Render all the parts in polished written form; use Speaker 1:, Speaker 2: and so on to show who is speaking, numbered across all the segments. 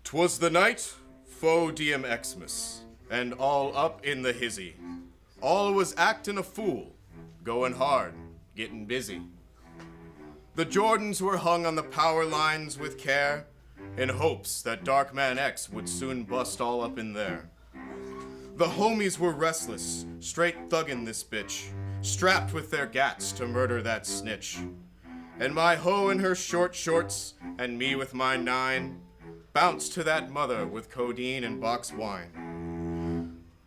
Speaker 1: 'Twas the night, faux DMXMAS, and all up in the hizzy. All was actin' a fool, going hard, getting busy. The Jordans were hung on the power lines with care, in hopes that Darkman X would soon bust all up in there. The homies were restless, straight thuggin' this bitch, strapped with their gats to murder that snitch. And my hoe in her short shorts, and me with my 9, bounced to that mother with codeine and box wine.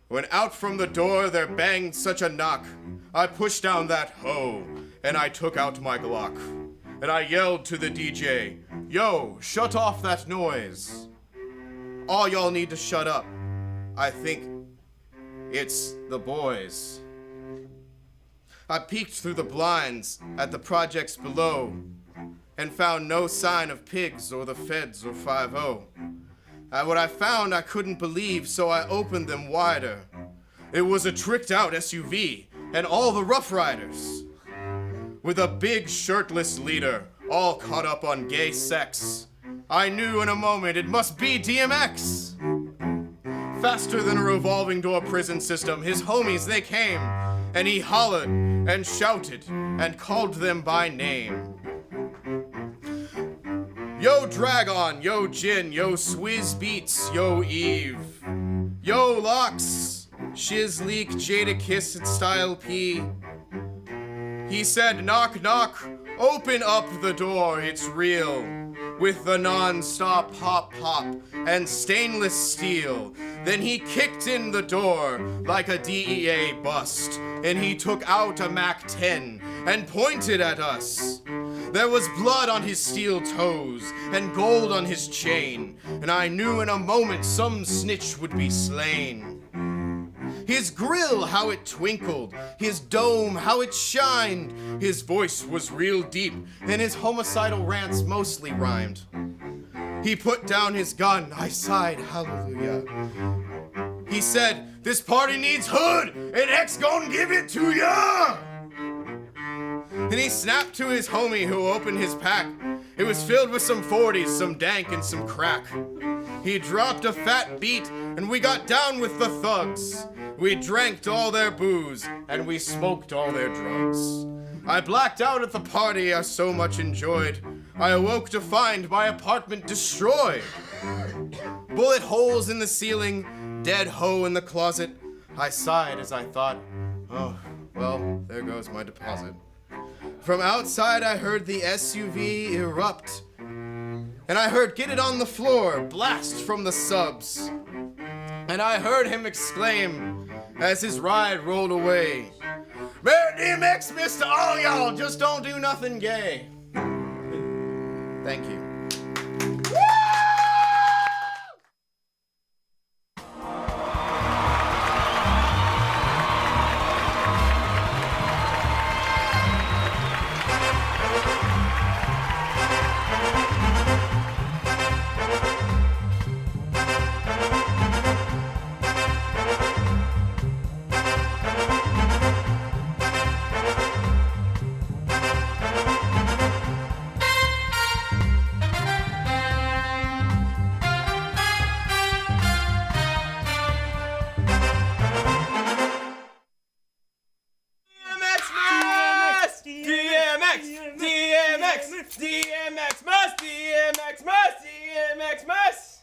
Speaker 1: When out from the door there banged such a knock, I pushed down that hoe, and I took out my Glock. And I yelled to the DJ, "Yo, shut off that noise. All y'all need to shut up. I think it's the boys." I peeked through the blinds at the projects below and found no sign of pigs or the feds or 5-0. What I found I couldn't believe, so I opened them wider. It was a tricked out SUV and all the Rough Riders, with a big shirtless leader all caught up on gay sex. I knew in a moment it must be DMX. Faster than a revolving door prison system, his homies they came, and he hollered and shouted and called them by name. Yo Dragon, yo Jin, yo Swizz Beats, yo Eve, yo Locks, Shiz Leak, Jada Kiss, and Style P. He said, "Knock, knock, open up the door, it's real," with the non-stop pop pop and stainless steel. Then he kicked in the door like a DEA bust, and he took out a MAC-10 and pointed at us. There was blood on his steel toes and gold on his chain, and I knew in a moment some snitch would be slain. His grill, how it twinkled, his dome, how it shined. His voice was real deep, and his homicidal rants mostly rhymed. He put down his gun, I sighed, hallelujah. He said, "This party needs hood, and X gon' give it to ya!" Then he snapped to his homie who opened his pack. It was filled with some 40s, some dank, and some crack. He dropped a fat beat, and we got down with the thugs. We drank all their booze, and we smoked all their drugs. I blacked out at the party I so much enjoyed. I awoke to find my apartment destroyed. Bullet holes in the ceiling, dead hoe in the closet. I sighed as I thought, oh, well, there goes my deposit. From outside I heard the SUV erupt, and I heard "Get it on the floor" blast from the subs. And I heard him exclaim as his ride rolled away, "Merry DMXMAS to all y'all, just don't do nothing gay." Thank you.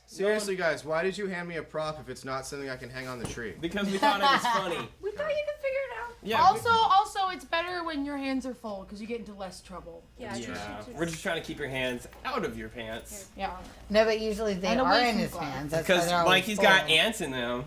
Speaker 1: Seriously, guys, why did you hand me a prop if it's not something I can hang on the tree?
Speaker 2: Because we thought it was funny.
Speaker 3: We thought you could figure it out.
Speaker 2: Yeah.
Speaker 3: Also, it's better when your hands are full because you get into less trouble.
Speaker 2: Yeah. We're just trying to keep your hands out of your pants.
Speaker 3: Yeah.
Speaker 4: No, but usually they are in his hands.
Speaker 2: Because Mikey's got ants in them.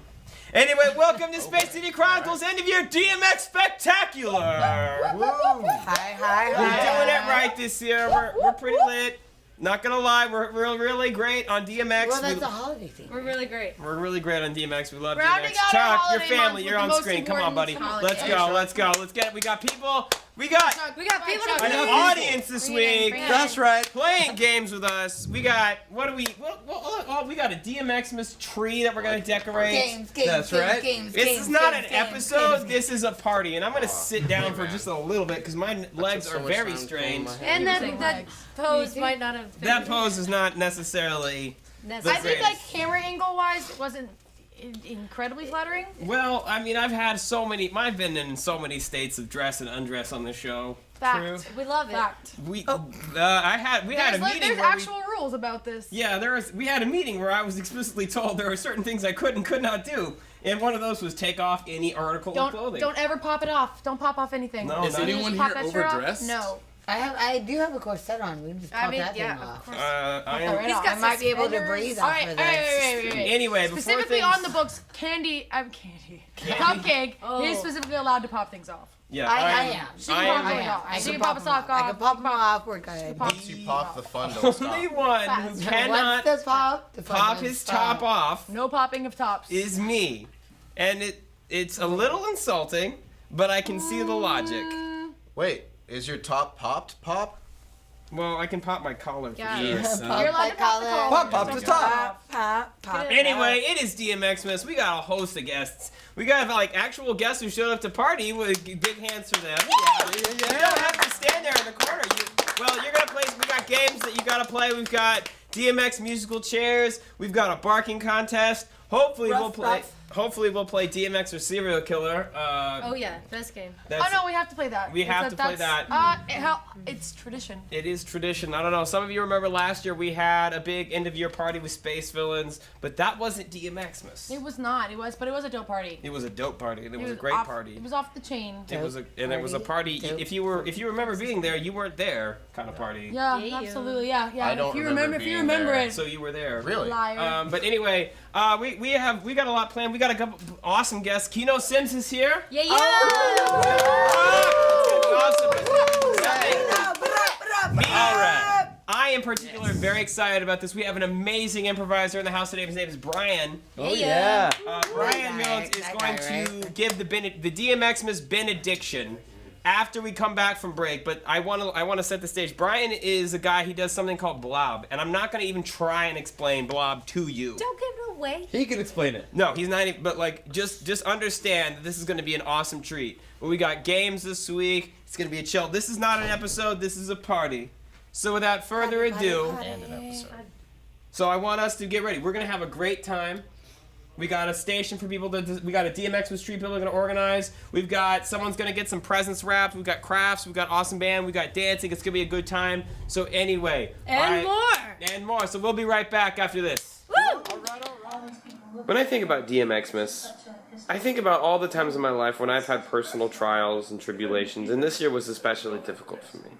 Speaker 2: Anyway, welcome to Space City Chronicles, end of year DMX Spectacular.
Speaker 4: Woo. Hi.
Speaker 2: We're doing it right this year. We're pretty lit. Not gonna lie, we're really great on DMX.
Speaker 4: Well, that's a holiday thing.
Speaker 3: We're really great.
Speaker 2: We're really great on DMX. We love
Speaker 3: Rounding
Speaker 2: DMX.
Speaker 3: out
Speaker 2: Chuck,
Speaker 3: our
Speaker 2: your
Speaker 3: holiday
Speaker 2: family,
Speaker 3: month
Speaker 2: you're
Speaker 3: with
Speaker 2: on
Speaker 3: the
Speaker 2: screen.
Speaker 3: most
Speaker 2: Come on, buddy.
Speaker 3: important
Speaker 2: Let's go. Let's get it. We got people. We got
Speaker 3: people
Speaker 2: an
Speaker 3: to
Speaker 2: audience this week.
Speaker 3: That's right.
Speaker 2: Playing games with us. We got, what do we, well, we got a DMXMAS tree that we're going to decorate.
Speaker 4: Games,
Speaker 2: This is not an episode, this is a party. And I'm going to sit down for just a little bit because my legs are very strange.
Speaker 3: And that pose might not have been.
Speaker 2: That pose is not necessarily
Speaker 3: I think like camera angle wise, it wasn't incredibly flattering.
Speaker 2: Well, I mean, I've been in so many states of dress and undress on the show.
Speaker 3: Fact.
Speaker 2: True.
Speaker 3: We love it. Fact.
Speaker 2: We had a meeting
Speaker 3: There's
Speaker 2: where
Speaker 3: actual rules about this.
Speaker 2: Yeah, we had a meeting where I was explicitly told there were certain things I could and could not do. And one of those was take off any article of clothing.
Speaker 3: Don't ever pop it off. Don't pop off anything.
Speaker 2: No,
Speaker 1: Is anyone here overdressed?
Speaker 3: No.
Speaker 4: I do have a corset on. We can just pop that thing off.
Speaker 3: Of course.
Speaker 4: I might be able to breathe off of this.
Speaker 2: Anyway,
Speaker 3: specifically on the books, Cupcake is specifically allowed to pop things off.
Speaker 2: Yeah,
Speaker 4: I am.
Speaker 3: She can pop a sock off.
Speaker 4: I can pop them off. We're good.
Speaker 1: Once you pop the fun, don't stop.
Speaker 2: Only one who cannot pop his top off.
Speaker 3: No popping of tops.
Speaker 2: Is me, and it's a little insulting, but I can see the logic.
Speaker 1: Wait, is your top popped? Pop?
Speaker 2: Well, I can pop my collar.
Speaker 3: Yeah.
Speaker 2: Yes.
Speaker 3: You're allowed to pop the collar.
Speaker 5: Pop the top.
Speaker 4: Pop.
Speaker 2: Anyway, it is DMXMAS. We got a host of guests. We got like actual guests who showed up to party. With big hands for them. Yeah. You don't have to stand there in the corner. You're gonna play. We got games that you gotta play. We've got DMX musical chairs. We've got a barking contest. Hopefully we'll play DMX or Serial Killer.
Speaker 6: Oh yeah, best game.
Speaker 3: Oh no, we have to play that.
Speaker 2: We have to play that.
Speaker 3: It's tradition.
Speaker 2: It is tradition. I don't know. Some of you remember last year we had a big end of year party with Space Villains, but that wasn't DMXmas.
Speaker 3: It was not. It was a dope party.
Speaker 2: It was a dope party. It was a great party.
Speaker 3: It was off the chain.
Speaker 2: It was a party. If you remember being there, you weren't there kind of party.
Speaker 3: Yeah, absolutely. Yeah.
Speaker 1: I don't remember
Speaker 3: if you remember it.
Speaker 2: So you were there.
Speaker 1: Really?
Speaker 3: Liar.
Speaker 2: But anyway, we got a lot planned. We got a couple awesome guests. Keno Sims is here.
Speaker 6: Yeah.
Speaker 2: Alright. I in particular am very excited about this. We have an amazing improviser in the house today. His name is Brian.
Speaker 5: Oh yeah.
Speaker 2: Brian Mills is going to give the DMXMAS benediction after we come back from break, but I want to set the stage. Brian is a guy, he does something called Blob, and I'm not going to even try and explain Blob to you.
Speaker 6: Don't give it away.
Speaker 5: He can explain it.
Speaker 2: No, he's not even, but like, just understand that this is going to be an awesome treat. But we got games this week. It's going to be a chill. This is not an episode, this is a party. So without further ado,
Speaker 1: And an episode.
Speaker 2: so I want us to get ready. We're going to have a great time. We got a station for people we got a DMXMAS treat people are going to organize. We've got, someone's going to get some presents wrapped. We've got crafts. We've got awesome band. We've got dancing. It's going to be a good time. So anyway.
Speaker 6: And more.
Speaker 2: And more. So we'll be right back after this.
Speaker 6: Woo!
Speaker 2: When I think about DMXMAS, I think about all the times in my life when I've had personal trials and tribulations, and this year was especially difficult for me.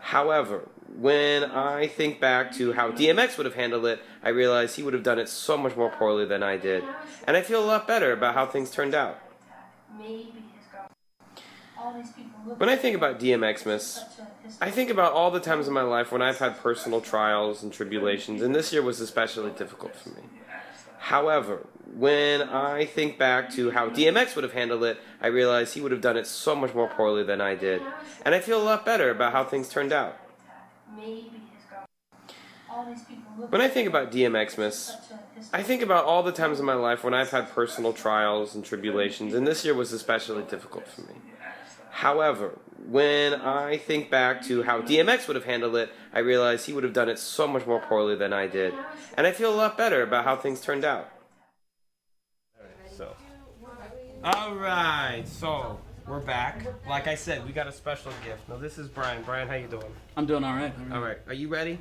Speaker 2: However, when I think back to how DMX would have handled it, I realize he would have done it so much more poorly than I did. And I feel a lot better about how things turned out. When I think about DMXMAS, I think about all the times in my life when I've had personal trials and tribulations, and this year was especially difficult for me. However, when I think back to how DMX would have handled it, I realize he would have done it so much more poorly than I did. And I feel a lot better about how things turned out. When I think about DMXMAS, I think about all the times in my life when I've had personal trials and tribulations, and this year was especially difficult for me. However, when I think back to how DMX would have handled it, I realize he would have done it so much more poorly than I did. And I feel a lot better about how things turned out. Alright, so we're back. Like I said, we got a special gift. Now this is Brian. Brian, how you doing?
Speaker 5: I'm doing all right.
Speaker 2: Alright, are you ready?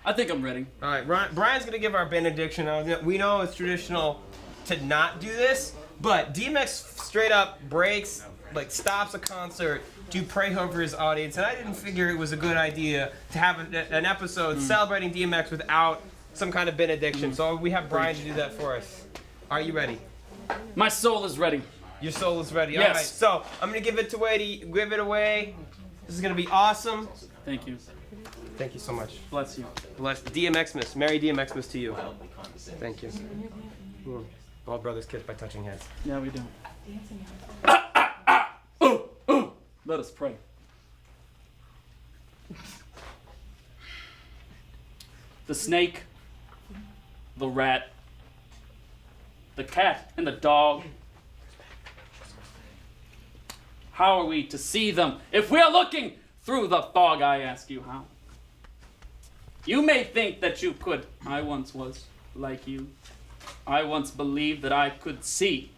Speaker 5: I think I'm ready.
Speaker 2: Alright, Brian's going to give our benediction. We know it's traditional to not do this, but DMX straight up breaks, like stops a concert to pray over his audience, and I didn't figure it was a good idea to have an episode celebrating DMX without some kind of benediction. So we have Brian to do that for us. Are you ready?
Speaker 5: My soul is ready.
Speaker 2: Your soul is ready.
Speaker 5: Yes.
Speaker 2: All right. So I'm gonna give it away. This is gonna be awesome.
Speaker 5: Thank you.
Speaker 2: Thank you so much.
Speaker 5: Bless you.
Speaker 2: Bless DMXMAS. Merry DMXMAS to you. Thank you. All brothers kiss by touching heads.
Speaker 5: Yeah, we do. Let us pray. The snake, the rat, the cat, and the dog. How are we to see them if we're looking through the fog? I ask you how. You may think that you could. I once was. like you. I once believed that I could see.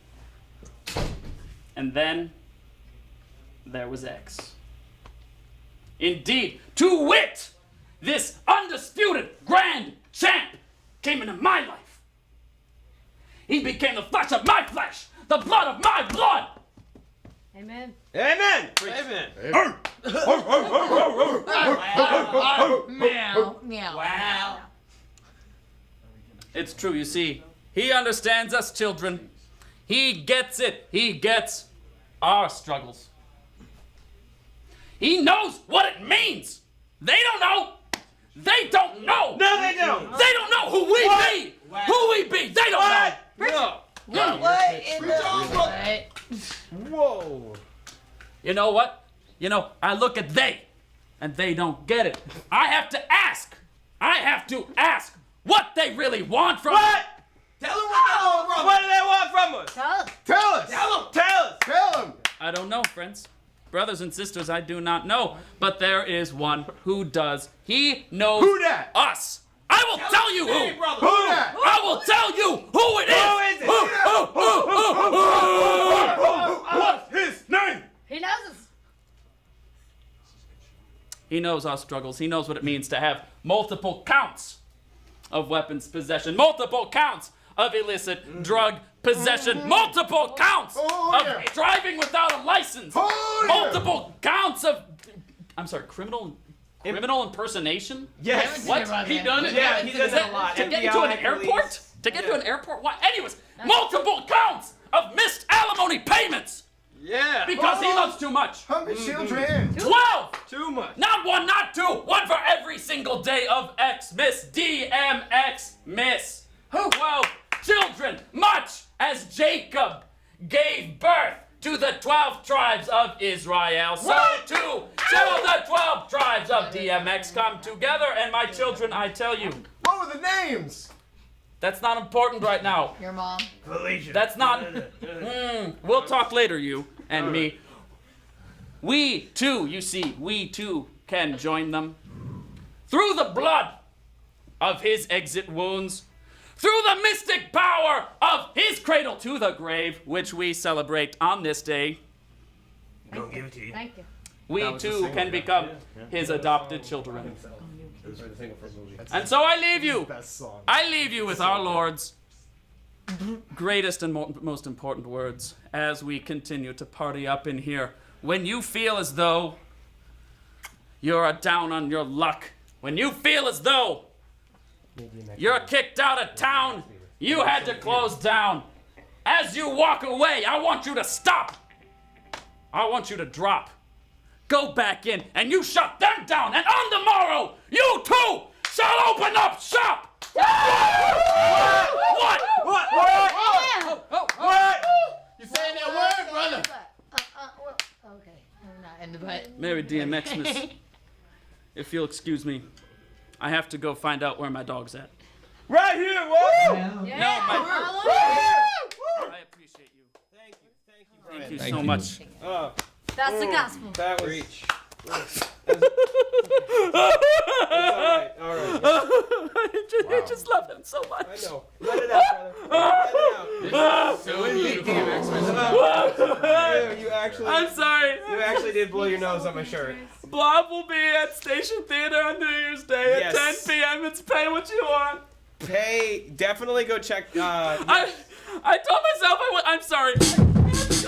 Speaker 5: And then there was X. Indeed, to wit, this undisputed grand champ came into my life. He became the flesh of my flesh, the blood of my blood.
Speaker 6: Amen.
Speaker 2: Amen.
Speaker 4: Meow. Meow.
Speaker 5: Wow. It's true, you see. He understands us children. He gets it. He gets our struggles. He knows what it means. They don't know. They don't know.
Speaker 2: No, they don't.
Speaker 5: They don't know who we be. Who we be. They don't know.
Speaker 2: No.
Speaker 4: What in the...
Speaker 2: Whoa.
Speaker 5: You know what? I look at they, and they don't get it. I have to ask what they really want from me.
Speaker 2: What? Tell them what they want from us. What do they want from us?
Speaker 3: Tell us.
Speaker 1: Tell us!
Speaker 2: Tell them. Tell us.
Speaker 1: Tell them!
Speaker 5: I don't know, friends. Brothers and sisters, I do not know. But there is one who does. He knows
Speaker 1: Who dat?
Speaker 5: us. I will tell you who.
Speaker 1: Who dat?
Speaker 5: I will tell you who it is.
Speaker 2: What's his name?
Speaker 3: He knows us.
Speaker 5: He knows our struggles. He knows what it means to have multiple counts of weapons possession, multiple counts of illicit drug possession, multiple counts of driving without a license, multiple counts of, criminal impersonation?
Speaker 2: Yes.
Speaker 5: What? He done it?
Speaker 2: Yeah, he does it a lot.
Speaker 5: To get into an airport? To get to an airport? Why? Anyways, multiple counts of missed alimony payments
Speaker 2: Yeah.
Speaker 5: because he loves too much.
Speaker 1: Hungry children!
Speaker 5: 12!
Speaker 2: Too much.
Speaker 5: Not one, not two, one for every single day of Xmas, DMXMAS. 12 children, much as Jacob gave birth to the 12 tribes of Israel. So too shall the 12 tribes of DMX come together. And my children, I tell you,
Speaker 1: What were the names?
Speaker 5: that's not important right now.
Speaker 4: Your mom.
Speaker 2: Felicia.
Speaker 5: That's not. We'll talk later, you and me. We too, you see, we too can join them. Through the blood of his exit wounds, through the mystic power of his cradle to the grave, which we celebrate on this day,
Speaker 2: Don't give it to you.
Speaker 3: Thank you.
Speaker 5: we too can become his adopted children. And so I leave you.
Speaker 1: Best song.
Speaker 5: I leave you with our Lord's greatest and most important words as we continue to party up in here. When you feel as though you're down on your luck, when you feel as though you're kicked out of town, you had to close down. As you walk away, I want you to stop. I want you to drop. Go back in and you shut them down. And on the morrow, you too shall open up shop. What?
Speaker 1: You saying that word, brother?
Speaker 4: Okay. I'm not in the butt.
Speaker 5: Mary DMXMAS, if you'll excuse me, I have to go find out where my dog's at.
Speaker 2: Right here, whoa!
Speaker 5: No, I appreciate you.
Speaker 2: Thank you.
Speaker 5: Thank you so much.
Speaker 3: That's the gospel.
Speaker 2: That was reach. All right.
Speaker 5: I just love him so much.
Speaker 2: I know. Let it out, brother. Let it out.
Speaker 1: So DMX
Speaker 2: You actually.
Speaker 5: I'm sorry.
Speaker 2: You actually did blow your nose on my shirt.
Speaker 5: Blob will be at Station Theater on New Year's Day at
Speaker 2: Yes.
Speaker 5: 10 p.m. It's pay what you want.
Speaker 2: Definitely go check.
Speaker 5: I told myself I'm sorry.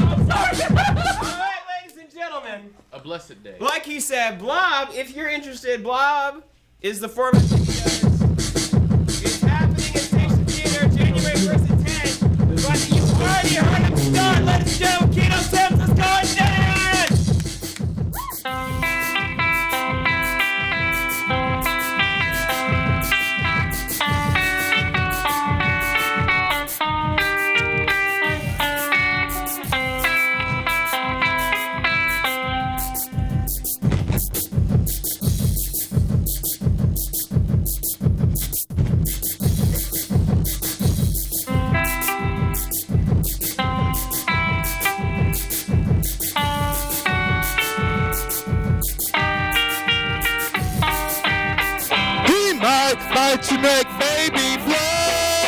Speaker 5: I'm sorry.
Speaker 2: Alright, ladies and gentlemen.
Speaker 1: A blessed day.
Speaker 2: Like he said, Blob, if you're interested, Blob is the format. It's happening at Station Theater January 1st at 10. But you already heard him start. Ladies and gentlemen, Keno Sims is going down!
Speaker 7: Might you make baby flow.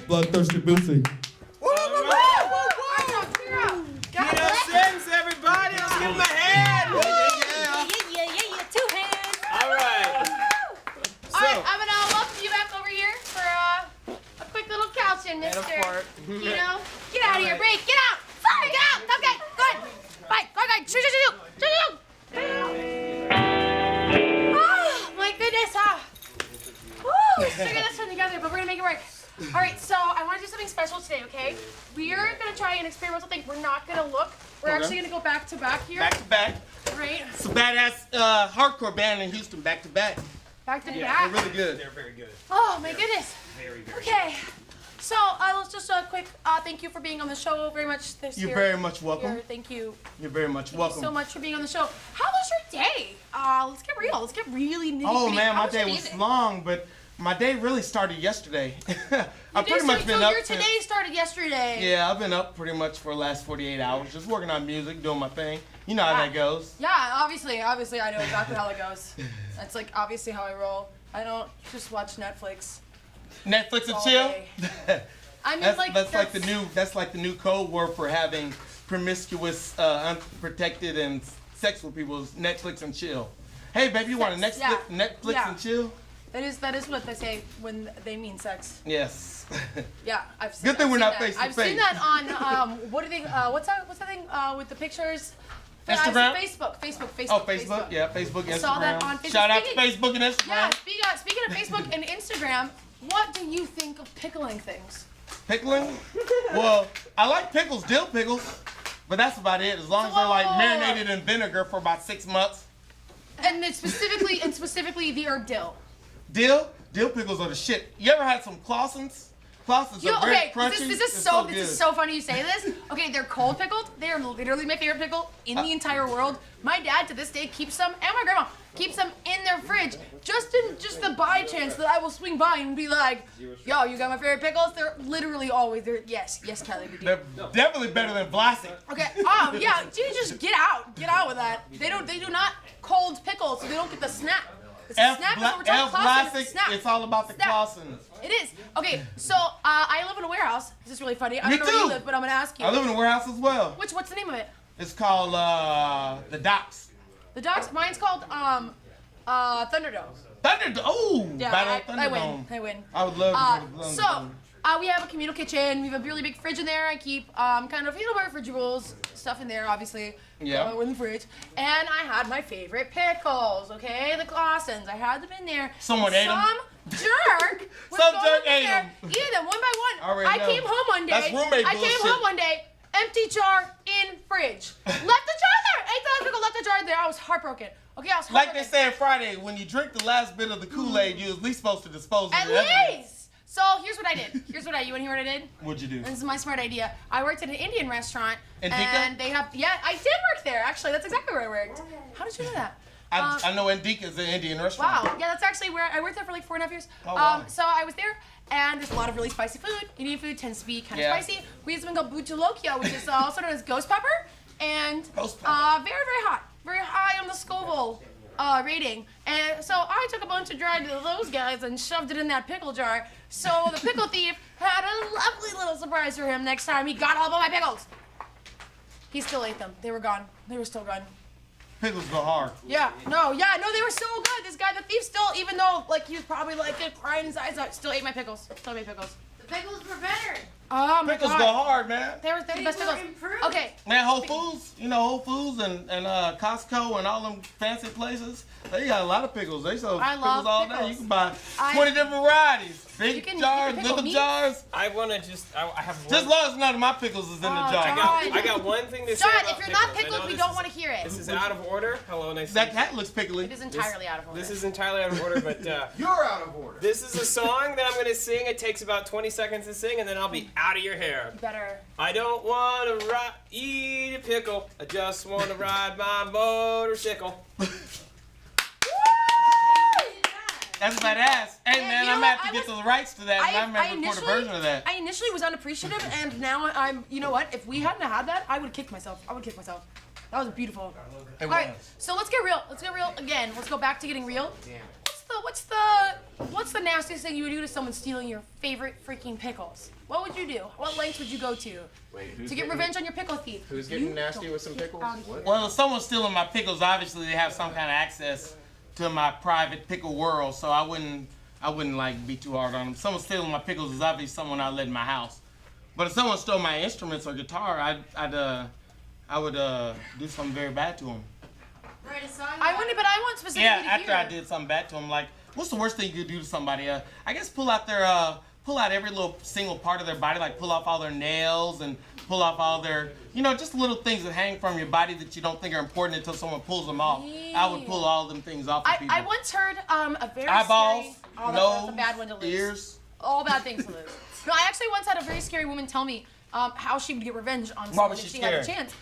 Speaker 7: bloodthirsty Boosie.
Speaker 2: Keno Sims, everybody. Let's give him a hand.
Speaker 6: Yeah. 2 hands.
Speaker 2: All right.
Speaker 3: Alright, I'm gonna welcome you back over here for a quick little couch in, Mr. Keno. Get out of here, break. Get out. Sorry, get out. Okay, go ahead. Bye. Go ahead. Shoot. Oh, my goodness. Woo, let's figure this one together, but we're gonna make it work. Alright, so I want to do something special today, okay? We are gonna try an experimental thing. We're not gonna look. We're actually gonna go back to back here.
Speaker 8: Back to back.
Speaker 3: Right?
Speaker 8: It's a badass hardcore band in Houston, back to back.
Speaker 3: Back to
Speaker 8: They're
Speaker 3: back.
Speaker 8: really good.
Speaker 2: They're very good.
Speaker 3: Oh my goodness.
Speaker 2: Very
Speaker 3: Okay. So let's just quick thank you for being on the show very much this year.
Speaker 8: You're very much welcome.
Speaker 3: Thank you.
Speaker 8: You're very much welcome.
Speaker 3: Thank you so much for being on the show. How was your day? Let's get real. Let's get really nitty-gritty.
Speaker 8: Oh man,
Speaker 3: How
Speaker 8: my day was long, but my day really started yesterday. I've pretty much been up.
Speaker 3: Your today started yesterday.
Speaker 8: Yeah, I've been up pretty much for the last 48 hours, just working on music, doing my thing. You know how that goes.
Speaker 3: Yeah, obviously I know exactly how it goes. That's like obviously how I roll. I don't just watch Netflix.
Speaker 8: Netflix and
Speaker 3: all
Speaker 8: chill.
Speaker 3: day. I mean,
Speaker 8: that's like the new code word for having promiscuous, unprotected, and sex with people is Netflix and chill. Hey, baby, you want to Netflix and chill?
Speaker 3: That is what they say when they mean sex.
Speaker 8: Yes.
Speaker 3: Yeah, I've seen.
Speaker 8: Good thing we're not face to
Speaker 3: I've
Speaker 8: face.
Speaker 3: seen that on what are they? What's that thing with the pictures?
Speaker 8: Instagram?
Speaker 3: Facebook.
Speaker 8: Oh, Facebook. Yeah, Facebook, Instagram.
Speaker 3: I saw that on Facebook.
Speaker 8: Shout out to Facebook and Instagram.
Speaker 3: Yeah, speaking of Facebook and Instagram, what do you think of pickling things?
Speaker 8: Pickling? Well, I like pickles, dill pickles, but that's about it. As long as they're like marinated in vinegar for about 6 months.
Speaker 3: And then specifically the herb dill.
Speaker 8: Dill pickles are the shit. You ever had some Clausens? Clausens are very crunchy.
Speaker 3: This is so funny you say this. Okay, they're cold pickled. They are literally my favorite pickle in the entire world. My dad to this day keeps them, and my grandma keeps them in their fridge, just the by chance that I will swing by and be like, "Yo, you got my favorite pickles?" They're literally always there. Yes, Kelly, we do.
Speaker 8: They're definitely better than Vlasic.
Speaker 3: Okay. Yeah. You just get out with that. They do not cold pickles, so they don't get the snap.
Speaker 8: It's all about the Clausens.
Speaker 3: It is. Okay, so I live in a warehouse. This is really funny. I don't know where you live, but I'm gonna ask you.
Speaker 8: I live in a warehouse as well.
Speaker 3: What's the name of it?
Speaker 8: It's called the Docks.
Speaker 3: The Docks? Mine's called Thunderdome.
Speaker 8: Thunderdome. Oh,
Speaker 3: yeah,
Speaker 8: I
Speaker 3: win.
Speaker 8: I would love to.
Speaker 3: So we have a communal kitchen. We have a really big fridge in there. I keep kind of my refrigerables stuff in there, obviously.
Speaker 8: Yeah.
Speaker 3: In the fridge. And I had my favorite pickles. Okay, the Clausens. I had them in there.
Speaker 8: Someone ate them.
Speaker 3: Some jerk.
Speaker 8: ate them.
Speaker 3: Eating them one by one. I came home one day.
Speaker 8: That's roommate bullshit.
Speaker 3: Came home one day. Empty jar in fridge. Left the jar there. Ate the pickle. Left the jar there. I was heartbroken. Okay, I was heartbroken.
Speaker 8: Like they say on Friday, when you drink the last bit of the Kool-Aid, you're at least supposed to dispose of it.
Speaker 3: At least. So here's what I did. You want to hear what I did?
Speaker 8: What'd you do?
Speaker 3: This is my smart idea. I worked at an Indian restaurant.
Speaker 8: Indika?
Speaker 3: And they have, I did work there, actually. That's exactly where I worked. How did you know that?
Speaker 8: I know Indika is an Indian restaurant.
Speaker 3: Wow. Yeah, that's actually where I worked there for like 4.5 years.
Speaker 8: Oh, wow.
Speaker 3: So I was there, and there's a lot of really spicy food. Indian food tends to be kind of spicy. We have something called butulokio, which is also known as ghost pepper. And
Speaker 8: ghost pepper.
Speaker 3: Very, very hot. Very high on the Scoville rating. And so I took a bunch of dried those guys and shoved it in that pickle jar. So the pickle thief had a lovely little surprise for him next time he got all of my pickles. He still ate them. They were gone. They were still gone.
Speaker 8: Pickles go hard.
Speaker 3: Yeah, no, they were so good. This guy, the thief, still, even though like he was probably like crying his eyes out, still ate my pickles. Still made pickles.
Speaker 6: The pickles were better.
Speaker 3: Oh my
Speaker 8: Pickles
Speaker 3: God.
Speaker 8: go hard, man.
Speaker 3: They were the best pickles.
Speaker 6: Improved.
Speaker 3: Okay.
Speaker 8: Man, Whole Foods, Whole Foods and Costco and all them fancy places, they got a lot of pickles. They sell
Speaker 3: I
Speaker 8: pickles
Speaker 3: love
Speaker 8: all
Speaker 3: pickles.
Speaker 8: day. You can buy 20 different varieties. Big jars,
Speaker 3: pickle
Speaker 8: little
Speaker 3: meat.
Speaker 8: jars.
Speaker 2: I want to I have one.
Speaker 8: Just as long as none of my pickles is in the jar.
Speaker 2: I got one thing to say
Speaker 3: John,
Speaker 2: about
Speaker 3: if you're not
Speaker 2: pickles. I
Speaker 3: pickled,
Speaker 2: know
Speaker 3: we
Speaker 2: this
Speaker 3: don't
Speaker 2: is-
Speaker 3: want to hear it.
Speaker 2: This is out of order. Hello, nice
Speaker 8: That hat looks pickly.
Speaker 3: It is entirely out of order.
Speaker 2: This is entirely out of order, but
Speaker 1: You're out of order.
Speaker 2: this is a song that I'm going to sing. It takes about 20 seconds to sing, and then I'll be out of your hair.
Speaker 3: Better.
Speaker 2: I don't want to eat a pickle. I just want to ride my motorcycle.
Speaker 8: That's badass. Hey,
Speaker 3: Yeah,
Speaker 8: man,
Speaker 3: you know
Speaker 8: I'm
Speaker 3: what?
Speaker 8: going to have to get the rights to that, and I'm going to record a version of that.
Speaker 3: I initially was unappreciative, and now I'm. You know what? If we hadn't had that, I would have kicked myself. That was beautiful.
Speaker 8: It
Speaker 3: All right,
Speaker 8: was.
Speaker 3: so let's get real. Let's get real again. Let's go back to getting real. What's what's the nastiest thing you would do to someone stealing your favorite freaking pickles? What would you do? What lengths would you go to to get revenge on your pickle thief?
Speaker 1: Who's getting nasty with some pickles?
Speaker 8: Well, if someone's stealing my pickles, obviously they have some kind of access to my private pickle world, so I wouldn't like be too hard on them. If someone's stealing my pickles is obviously someone I let in my house. But if someone stole my instruments or guitar, I would do something very bad to them.
Speaker 6: Write a song.
Speaker 3: I want specifically
Speaker 8: Yeah,
Speaker 3: to
Speaker 8: after
Speaker 3: hear.
Speaker 8: I did something bad to them, like, what's the worst thing you could do to somebody? I guess pull out every little single part of their body, like pull off all their nails and pull off all their, just little things that hang from your body that you don't think are important until someone pulls them off. I would pull all them things off of people.
Speaker 3: I once heard a very
Speaker 8: Eyeballs,
Speaker 3: scary, that's
Speaker 8: nose,
Speaker 3: a bad one to lose.
Speaker 8: ears.
Speaker 3: All bad things to lose. No, I actually once had a very scary woman tell me how she would get revenge on
Speaker 8: Why
Speaker 3: someone
Speaker 8: was
Speaker 3: if
Speaker 8: she
Speaker 3: she had a
Speaker 8: scared?
Speaker 3: chance.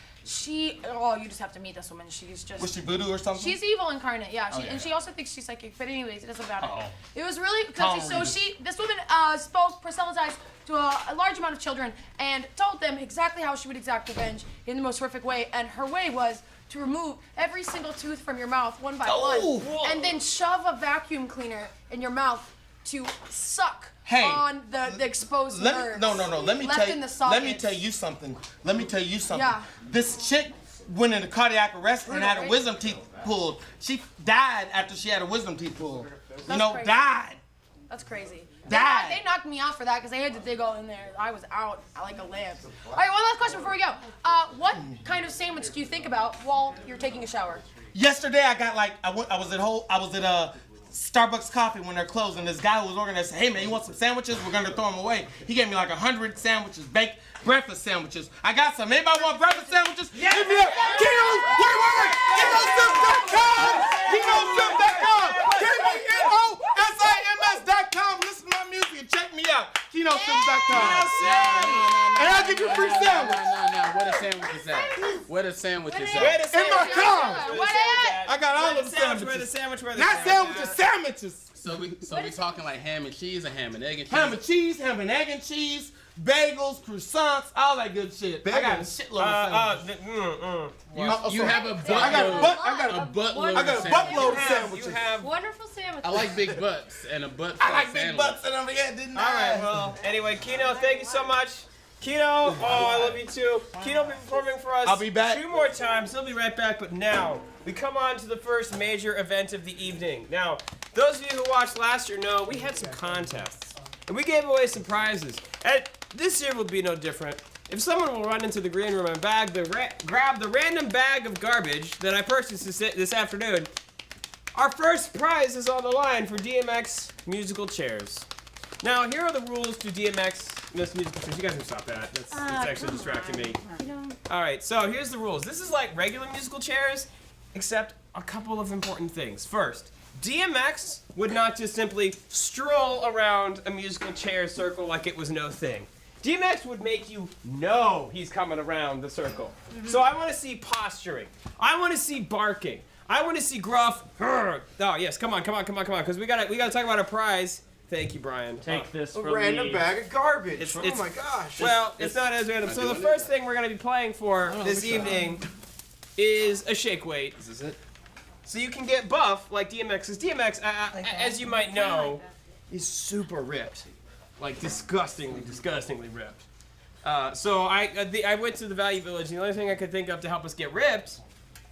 Speaker 3: You just have to meet this woman. She's just.
Speaker 8: Was she voodoo or something?
Speaker 3: She's evil incarnate, yeah.
Speaker 8: Oh, yeah.
Speaker 3: And she also thinks she's psychic. But anyways, it doesn't matter.
Speaker 8: Uh-oh.
Speaker 3: It was really
Speaker 8: Calm
Speaker 3: because
Speaker 8: reason.
Speaker 3: this woman spoke proselytized to a large amount of children and told them exactly how she would exact revenge in the most horrific way. And her way was to remove every single tooth from your mouth one by one, and then shove a vacuum cleaner in your mouth to suck on the exposed nerves.
Speaker 8: No. Let me
Speaker 3: left in the sockets.
Speaker 8: tell you something.
Speaker 3: Yeah.
Speaker 8: This chick went into cardiac arrest and had her wisdom teeth pulled. She died after she had her wisdom teeth pulled.
Speaker 3: Crazy.
Speaker 8: Died.
Speaker 3: That's crazy.
Speaker 8: Died.
Speaker 3: They knocked me out for that because they had to dig all in there. I was out like a lamb. All right, one last question before we go. What kind of sandwich do you think about while you're taking a shower?
Speaker 8: Yesterday I got I was at Starbucks coffee when they're closed, and this guy who was organized said, "Hey man, you want some sandwiches? We're gonna throw them away." He gave me like 100 sandwiches, baked breakfast sandwiches. I got some. Anybody want breakfast sandwiches? Yeah. Hit me up. Wait. KenoSims.com. KenoSims.com. KenoSims.com. Listen to my music and check me out. KenoSims.com. And I'll give you a free sandwich.
Speaker 1: No. What a sandwich is that? What a sandwich is that?
Speaker 8: In my car.
Speaker 3: What at?
Speaker 8: I got all
Speaker 2: Where
Speaker 8: of
Speaker 2: the
Speaker 8: the
Speaker 2: sandwich? Where
Speaker 8: sandwiches.
Speaker 2: the sandwich?
Speaker 8: Not sandwiches, sandwiches.
Speaker 1: So we talking like ham and cheese or ham and egg and cheese?
Speaker 8: Ham and cheese, ham and egg and cheese, bagels, croissants, all that good shit. I got a shitload of sandwiches.
Speaker 1: You have a buttload.
Speaker 8: I got a buttload of
Speaker 2: You
Speaker 8: sandwiches.
Speaker 2: have.
Speaker 6: Wonderful sandwich.
Speaker 1: I like big butts and a butt.
Speaker 8: I like big butts and over here, didn't I?
Speaker 2: All right. Well, anyway, Keno, thank you so much. Keno, I love you too. Keno will be performing for us.
Speaker 8: I'll be back.
Speaker 2: 2 more times. He'll be right back. But now we come on to the first major event of the evening. Now, those of you who watched last year know we had some contests and we gave away some prizes. And this year will be no different. If someone will run into the green room and grab the random bag of garbage that I purchased this afternoon, our first prize is on the line for DMX musical chairs. Now, here are the rules to DMX musical chairs. You guys can stop that. It's actually distracting me. All right, so here's the rules. This is like regular musical chairs, except a couple of important things. First, DMX would not just simply stroll around a musical chair circle like it was no thing. DMX would make you know he's coming around the circle. So I want to see posturing. I want to see barking. I want to see gruff. Oh yes, come on, because we gotta talk about our prize. Thank you, Brian.
Speaker 5: Take this
Speaker 7: A
Speaker 5: from
Speaker 7: random
Speaker 5: me.
Speaker 7: bag of garbage.
Speaker 2: It's-
Speaker 7: Oh my gosh.
Speaker 2: Well, it's not as random. So the first thing we're gonna be playing for this evening is a shake weight.
Speaker 1: Is this it?
Speaker 2: So you can get buff like DMX's. DMX, as you might know, is super ripped, like disgustingly ripped. So I went to the Value Village, and the only thing I could think of to help us get ripped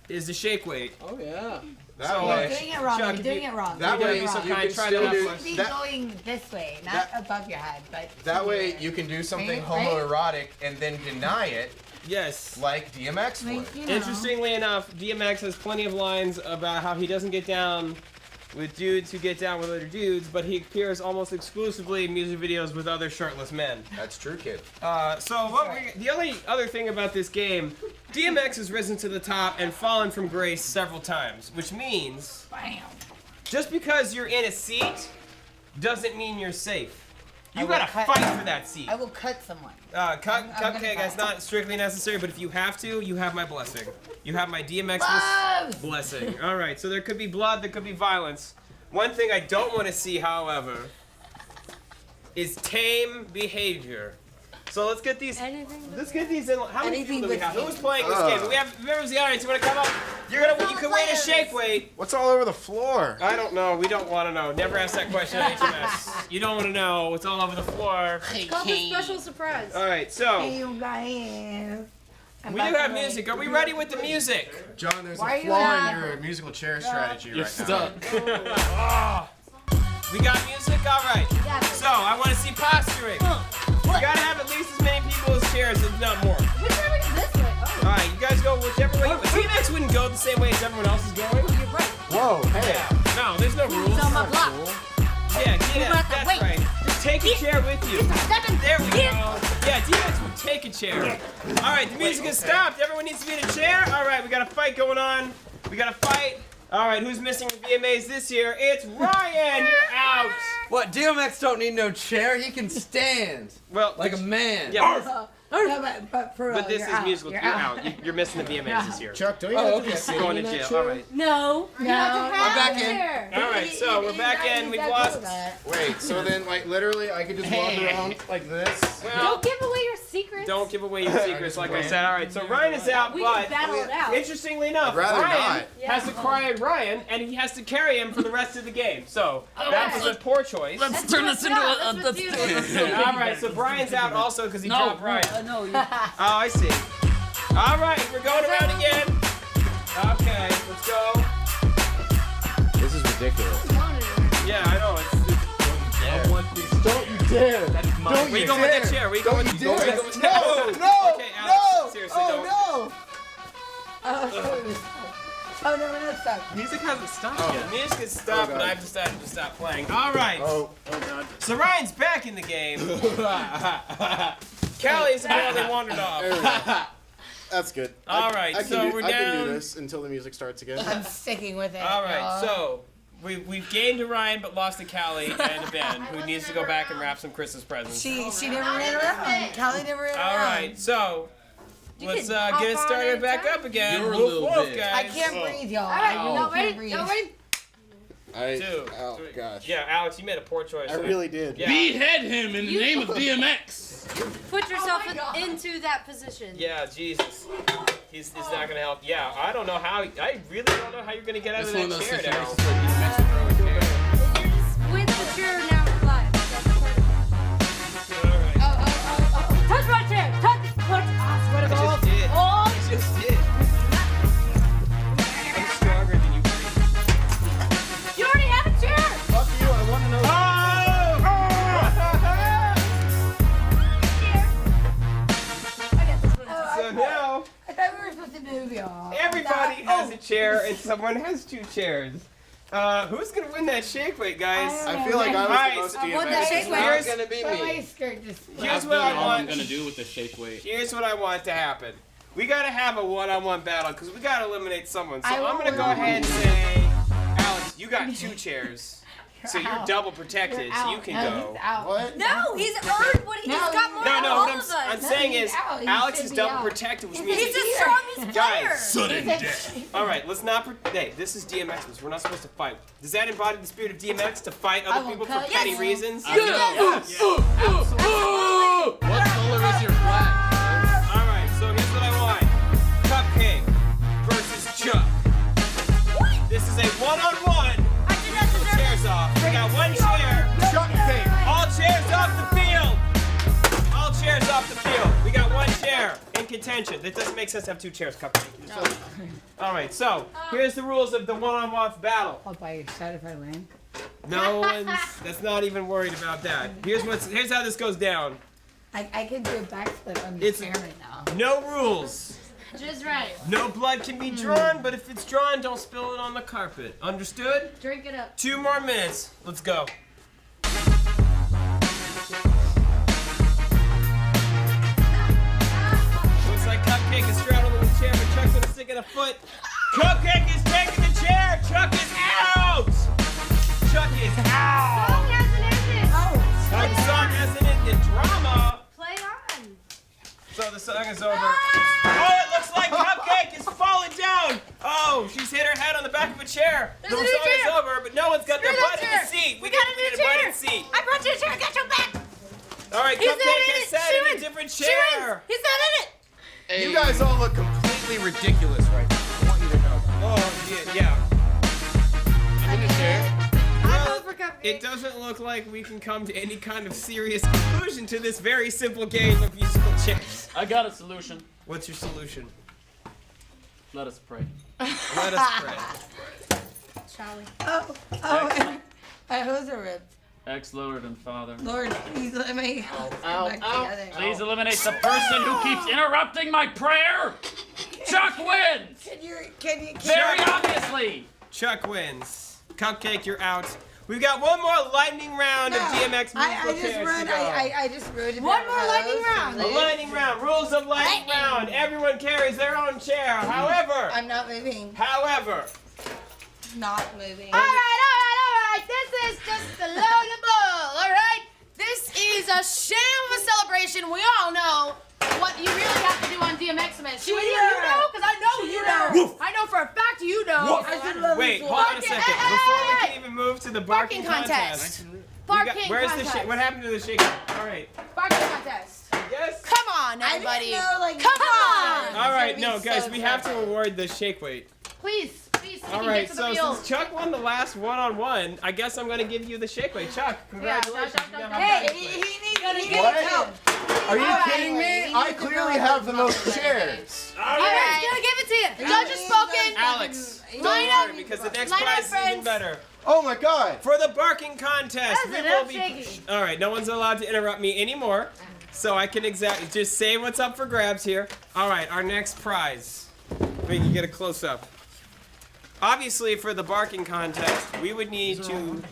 Speaker 2: is the shake weight.
Speaker 1: Oh yeah.
Speaker 7: That
Speaker 2: So,
Speaker 7: way.
Speaker 4: You're doing it wrong.
Speaker 2: Chuck,
Speaker 4: You're
Speaker 2: if
Speaker 4: doing
Speaker 2: you-
Speaker 4: it wrong.
Speaker 7: That
Speaker 4: You're
Speaker 7: way
Speaker 4: doing it
Speaker 2: you
Speaker 4: wrong.
Speaker 2: can
Speaker 4: You
Speaker 2: try
Speaker 7: still
Speaker 2: to
Speaker 7: do
Speaker 4: should be
Speaker 7: that.
Speaker 4: going this way, not
Speaker 7: that-
Speaker 4: above your head, but
Speaker 7: That way
Speaker 4: here.
Speaker 7: you can do something
Speaker 4: Right?
Speaker 7: homoerotic and then deny it
Speaker 2: Yes.
Speaker 7: like DMX would.
Speaker 4: Like, you know.
Speaker 2: Interestingly enough, DMX has plenty of lines about how he doesn't get down with dudes who get down with other dudes, but he appears almost exclusively in music videos with other shirtless men.
Speaker 7: That's true, kid.
Speaker 2: The only other thing about this game, DMX has risen to the top and fallen from grace several times, which means
Speaker 4: Bam.
Speaker 2: just because you're in a seat doesn't mean you're safe. You
Speaker 4: I will
Speaker 2: gotta
Speaker 4: cut-
Speaker 2: fight for that seat.
Speaker 4: I will cut someone.
Speaker 2: Cupcake,
Speaker 4: gonna
Speaker 2: that's
Speaker 4: fight.
Speaker 2: not strictly necessary, but if you have to, you have my blessing. You have my DMX
Speaker 4: Love!
Speaker 2: blessing. All right, so there could be blood, there could be violence. One thing I don't want to see, however, is tame behavior. So let's get these. Let's get these in. How many people do we have?
Speaker 4: with
Speaker 2: Who's playing this game? We have members of the audience. You want to come up? You can wait a shake weight.
Speaker 1: What's all over the floor?
Speaker 2: I don't know. We don't want to know. Never ask that question at HMS. You don't want to know what's all over the floor.
Speaker 6: Call the special surprise.
Speaker 2: All right, so
Speaker 4: Hey, you guys.
Speaker 2: we do have music. Are we ready with the music?
Speaker 1: John, there's
Speaker 4: Why
Speaker 1: a
Speaker 4: are you
Speaker 1: flaw
Speaker 4: not-
Speaker 1: in your musical chair strategy
Speaker 5: You're
Speaker 1: right
Speaker 5: stuck.
Speaker 2: We got music? All right. So I want to see posturing. You gotta have at least as many people as chairs, if not more.
Speaker 6: Whichever is this way. Oh.
Speaker 2: All right, you guys go whichever way. DMX wouldn't go the same way as everyone else is going.
Speaker 6: You're right.
Speaker 1: now. Whoa, hey.
Speaker 2: Yeah. No, there's no rules.
Speaker 6: It's on my block.
Speaker 2: Yeah, get
Speaker 6: have
Speaker 2: it.
Speaker 6: to
Speaker 2: That's
Speaker 6: wait.
Speaker 2: right. Just take a chair with you. There we go. Yeah, DMX would take a chair. All right, the music has stopped. Everyone needs to be in a chair. All right, we got a fight going on. We got a fight. All right, who's missing the VMAs this year? It's Ryan. You're out.
Speaker 9: What? DMX don't need no chair. He can stand
Speaker 2: Well,
Speaker 9: like a man.
Speaker 2: yeah,
Speaker 4: No, but for real,
Speaker 2: but this
Speaker 4: you're
Speaker 2: is
Speaker 4: out.
Speaker 2: musical.
Speaker 4: You're
Speaker 2: You're
Speaker 4: out.
Speaker 2: out. You're missing the VMAs this year.
Speaker 1: Chuck, don't you
Speaker 9: Oh,
Speaker 1: have to
Speaker 9: okay.
Speaker 1: be sitting
Speaker 2: Going
Speaker 1: in
Speaker 2: to
Speaker 1: that
Speaker 2: jail.
Speaker 1: chair?
Speaker 2: All right.
Speaker 6: No.
Speaker 4: No.
Speaker 9: I'm back in.
Speaker 2: All right, so we're back in. We've lost.
Speaker 1: Wait, so then, like, literally, I could just walk around like this?
Speaker 2: Well,
Speaker 6: Don't give away your secrets.
Speaker 2: don't give away your secrets, like I said. All right, so Ryan is out,
Speaker 6: We
Speaker 2: but
Speaker 6: can battle it out.
Speaker 2: interestingly enough,
Speaker 1: I'd rather
Speaker 2: Ryan
Speaker 6: not.
Speaker 2: has to cry Ryan, and he has to carry him for the rest of the game. So that was a poor choice.
Speaker 5: Let's turn this into a.
Speaker 6: Let's do it.
Speaker 2: All right, so Brian's out also because he
Speaker 5: No,
Speaker 2: dropped Ryan.
Speaker 5: no, you.
Speaker 2: Oh, I see. All right, we're going around again. Okay, let's go.
Speaker 7: This is ridiculous.
Speaker 2: Yeah, I know.
Speaker 1: Don't you dare!
Speaker 2: Where you going with that chair? Where you going with
Speaker 1: you dare.
Speaker 2: No!
Speaker 1: No!
Speaker 2: Okay, Alex, seriously, don't.
Speaker 1: no!
Speaker 4: Oh, no, stop.
Speaker 2: Music hasn't stopped yet. Music has stopped, but I've decided to stop playing. All right.
Speaker 1: Oh god.
Speaker 2: So Ryan's back in the game. Callie's apparently wandered off.
Speaker 1: There we go. That's good.
Speaker 2: All right,
Speaker 1: I can
Speaker 2: so
Speaker 1: do,
Speaker 2: we're
Speaker 1: I can
Speaker 2: down.
Speaker 1: do this until the music starts again.
Speaker 4: I'm sticking with it.
Speaker 2: All right,
Speaker 4: y'all.
Speaker 2: so we've gained a Ryan, but lost a Callie and a Ben, who needs to go back and wrap some Christmas presents.
Speaker 4: She never ran around. Kelly never ran around.
Speaker 2: All right, so let's
Speaker 6: can
Speaker 2: get
Speaker 6: hop
Speaker 2: it
Speaker 6: on
Speaker 2: started back
Speaker 6: anytime.
Speaker 2: up again.
Speaker 9: You're a
Speaker 2: Woof,
Speaker 9: little
Speaker 2: woof,
Speaker 9: bit.
Speaker 2: guys.
Speaker 4: I can't breathe, y'all.
Speaker 6: All right,
Speaker 4: I
Speaker 6: y'all
Speaker 4: really
Speaker 6: ready?
Speaker 4: can't breathe.
Speaker 6: Y'all ready?
Speaker 1: Oh gosh.
Speaker 2: Yeah, Alex, you made a poor choice.
Speaker 1: I really did.
Speaker 2: Yeah.
Speaker 5: Behead him in the name of DMX.
Speaker 6: Put yourself into that position.
Speaker 2: Yeah, Jesus. He's not gonna help. Yeah, I don't know how. I really don't know how you're gonna get out
Speaker 9: This
Speaker 2: of
Speaker 9: one
Speaker 2: that
Speaker 9: of those
Speaker 2: chair now.
Speaker 9: situations where DMX would throw a chair.
Speaker 6: You're just with the chair now live. That's part of it.
Speaker 2: All right.
Speaker 6: Oh. Touch my chair. Touch. I swear to
Speaker 2: I
Speaker 6: God.
Speaker 2: just did.
Speaker 6: Oh.
Speaker 2: I just did. I'm stronger than you.
Speaker 6: You already have a chair.
Speaker 1: Fuck you, I want to know.
Speaker 2: So now
Speaker 4: I thought we were supposed to move, y'all.
Speaker 2: everybody has a chair and someone has two chairs. Who's gonna win that shake weight, guys?
Speaker 1: I feel like I was
Speaker 2: Alright,
Speaker 1: the most
Speaker 2: so
Speaker 4: want that
Speaker 1: DMX.
Speaker 4: shake
Speaker 1: It's
Speaker 4: weight.
Speaker 1: not
Speaker 2: Here's-
Speaker 1: gonna be
Speaker 4: But
Speaker 1: me.
Speaker 4: my skirt just.
Speaker 2: Here's what I
Speaker 5: I'm
Speaker 2: want.
Speaker 5: gonna do with the shake weight.
Speaker 2: Here's what I want to happen. We gotta have a one-on-one battle because we gotta eliminate someone. So
Speaker 4: I
Speaker 2: I'm
Speaker 4: will
Speaker 2: gonna go ahead and say, Alex, you got two chairs. So you're
Speaker 4: out.
Speaker 2: double protected, so you can go.
Speaker 1: What?
Speaker 6: No, he's earned what he's got more
Speaker 2: No,
Speaker 6: than
Speaker 2: no,
Speaker 6: all
Speaker 2: what
Speaker 6: of us.
Speaker 2: I'm saying is,
Speaker 4: he's out. He
Speaker 2: Alex
Speaker 4: should
Speaker 2: is
Speaker 4: be
Speaker 2: double
Speaker 4: out.
Speaker 2: protected, which means
Speaker 6: He's the strongest player.
Speaker 2: Guys,
Speaker 5: Sudden death.
Speaker 2: all right, let's not. Hey, this is DMX. We're not supposed to fight. Does that embody the spirit of DMX to fight
Speaker 4: I
Speaker 2: other
Speaker 4: will
Speaker 2: people for
Speaker 4: cut
Speaker 2: petty
Speaker 4: you.
Speaker 2: reasons?
Speaker 5: Yes.
Speaker 9: What color is your flag?
Speaker 2: All right, so here's what I want: Cupcake versus Chuck. This is a one-on-one. Put chairs off. We got one chair.
Speaker 1: Chuck cake.
Speaker 2: All chairs off the field. All chairs off the field. We got one chair in contention. That doesn't make sense to have two chairs, Cupcake. All right, so here's the rules of the one-on-one battle.
Speaker 4: I'll buy your shot if I win.
Speaker 2: No one's. That's not even worried about that. Here's how this goes down.
Speaker 4: I can do a backflip on the
Speaker 2: It's-
Speaker 4: chair right now.
Speaker 2: No rules.
Speaker 6: Just right.
Speaker 2: No blood can be drawn, but if it's drawn, don't spill it on the carpet. Understood?
Speaker 6: Drink it up.
Speaker 2: 2 more minutes. Let's go. Looks like Cupcake is straddling the chair, but Chuck's gonna stick in a foot. Cupcake is taking the chair. Chuck is out. Chuck is out.
Speaker 6: Song hasn't ended.
Speaker 2: The song hasn't ended. Drama.
Speaker 6: Play on.
Speaker 2: So the song is over. Oh, it looks like Cupcake is falling down. Oh, she's hit her head on the back of a chair.
Speaker 6: There's
Speaker 2: The
Speaker 6: a
Speaker 2: song
Speaker 6: new
Speaker 2: is
Speaker 6: chair.
Speaker 2: over, but no one's got their
Speaker 6: Screw that
Speaker 2: butt in the
Speaker 6: chair.
Speaker 2: seat.
Speaker 6: We
Speaker 2: got
Speaker 6: got a new
Speaker 2: a butt in
Speaker 6: chair.
Speaker 2: the seat.
Speaker 6: I brought you a chair. I got your back.
Speaker 2: All right,
Speaker 3: He's not
Speaker 2: Cupcake
Speaker 3: in
Speaker 2: has
Speaker 3: it.
Speaker 2: sat
Speaker 3: She
Speaker 2: in a
Speaker 3: wins.
Speaker 2: different
Speaker 3: She
Speaker 2: chair.
Speaker 3: wins. He's not in it.
Speaker 1: You guys all look completely ridiculous right now. I want you to know that.
Speaker 2: Oh, yeah.
Speaker 1: I'm in the chair.
Speaker 2: It doesn't look like we can come to any kind of serious conclusion to this very simple game of musical chairs.
Speaker 5: I got a solution.
Speaker 2: What's your solution?
Speaker 5: Let us pray.
Speaker 2: Let us pray.
Speaker 3: Shall we?
Speaker 4: My hose are ripped.
Speaker 5: Ex-Lord and Father.
Speaker 4: Lord, please let me back together.
Speaker 5: Please eliminate the person who keeps interrupting my prayer. Chuck wins.
Speaker 4: Can you?
Speaker 5: Very obviously.
Speaker 2: Chuck wins. Cupcake, you're out. We've got one more lightning round of DMX musical chairs to go.
Speaker 4: I just ruined
Speaker 3: One more lightning round.
Speaker 2: A lightning round. Rules of lightning round. Everyone carries their own chair. However,
Speaker 4: I'm not moving. Not moving.
Speaker 3: All right. This is just a load of bull. All right. This is a sham of a celebration. We all know what you really have to do on DMXMAS. You know, because I know you know. I know for a fact you know.
Speaker 2: wait, hold on a second. Before we can even move to the barking contest. Where's the shake? What happened to the shake? All right.
Speaker 3: Barking contest.
Speaker 2: Yes.
Speaker 3: Come on, everybody.
Speaker 4: Come
Speaker 3: on.
Speaker 2: All right, no, guys, we have to award the shake weight.
Speaker 3: Please,
Speaker 2: All right, so since Chuck won the last one-on-one, I guess I'm gonna give you the shake weight. Chuck, congratulations.
Speaker 4: Hey, he needs help.
Speaker 1: Are you kidding me? I clearly have the most chairs.
Speaker 3: All right, gonna give it to you. Judge has spoken.
Speaker 2: Alex, don't
Speaker 3: Line up.
Speaker 2: worry, because the next
Speaker 3: Line up,
Speaker 2: prize is even
Speaker 3: friends.
Speaker 2: better.
Speaker 1: Oh my god.
Speaker 2: For the barking contest,
Speaker 3: That's
Speaker 2: we
Speaker 3: enough
Speaker 2: will be.
Speaker 3: shaking.
Speaker 2: All right, no one's allowed to interrupt me anymore, so I can just say what's up for grabs here. All right, our next prize. We can get a close up. Obviously, for the barking contest, we would need to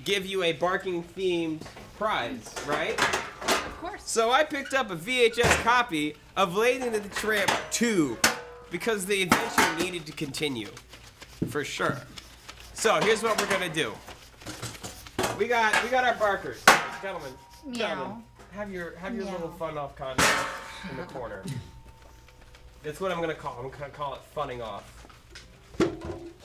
Speaker 2: give you a barking themed prize, right?
Speaker 3: Of course.
Speaker 2: So I picked up a VHS copy of Lady and the Tramp 2 because the adventure needed to continue, for sure. So here's what we're gonna do. We got our barkers, gentlemen. Gentlemen, have your little fun off contest in the corner. That's what I'm gonna call. I'm gonna call it funning off.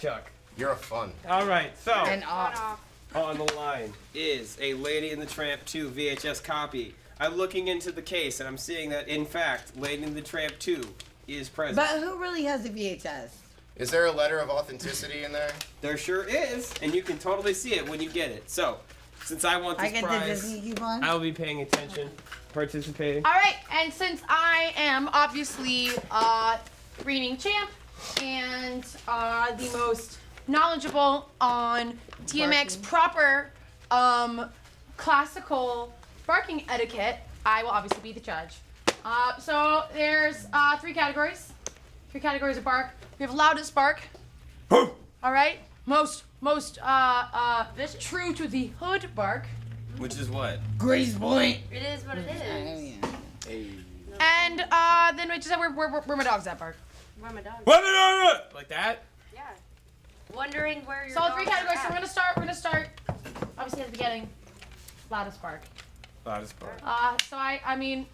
Speaker 2: Chuck.
Speaker 1: You're a fun.
Speaker 2: All right, so
Speaker 4: And off.
Speaker 2: on the line is a Lady and the Tramp 2 VHS copy. I'm looking into the case and I'm seeing that, in fact, Lady and the Tramp 2 is present.
Speaker 4: But who really has a VHS?
Speaker 1: Is there a letter of authenticity in there?
Speaker 2: There sure is, and you can totally see it when you get it. So, since I want
Speaker 4: I
Speaker 2: this
Speaker 4: get the
Speaker 2: prize,
Speaker 4: Disney coupon.
Speaker 2: I will be paying attention, participating.
Speaker 3: All right, and since I am obviously reigning champ and the most knowledgeable on DMX proper classical barking etiquette, I will obviously be the judge. So there's three categories of bark. We have loudest bark. All right, most true to the hood bark.
Speaker 2: Which is what?
Speaker 4: Grace Point.
Speaker 6: It is what it is.
Speaker 3: And then we just have where my dog's at bark.
Speaker 6: Where my dog?
Speaker 2: Like that?
Speaker 6: Yeah. Wondering where your
Speaker 3: So
Speaker 6: dog
Speaker 3: three
Speaker 6: is
Speaker 3: categories. So
Speaker 6: at.
Speaker 3: we're gonna start obviously at the beginning. Loudest bark.
Speaker 2: Loudest part.
Speaker 3: So I mean,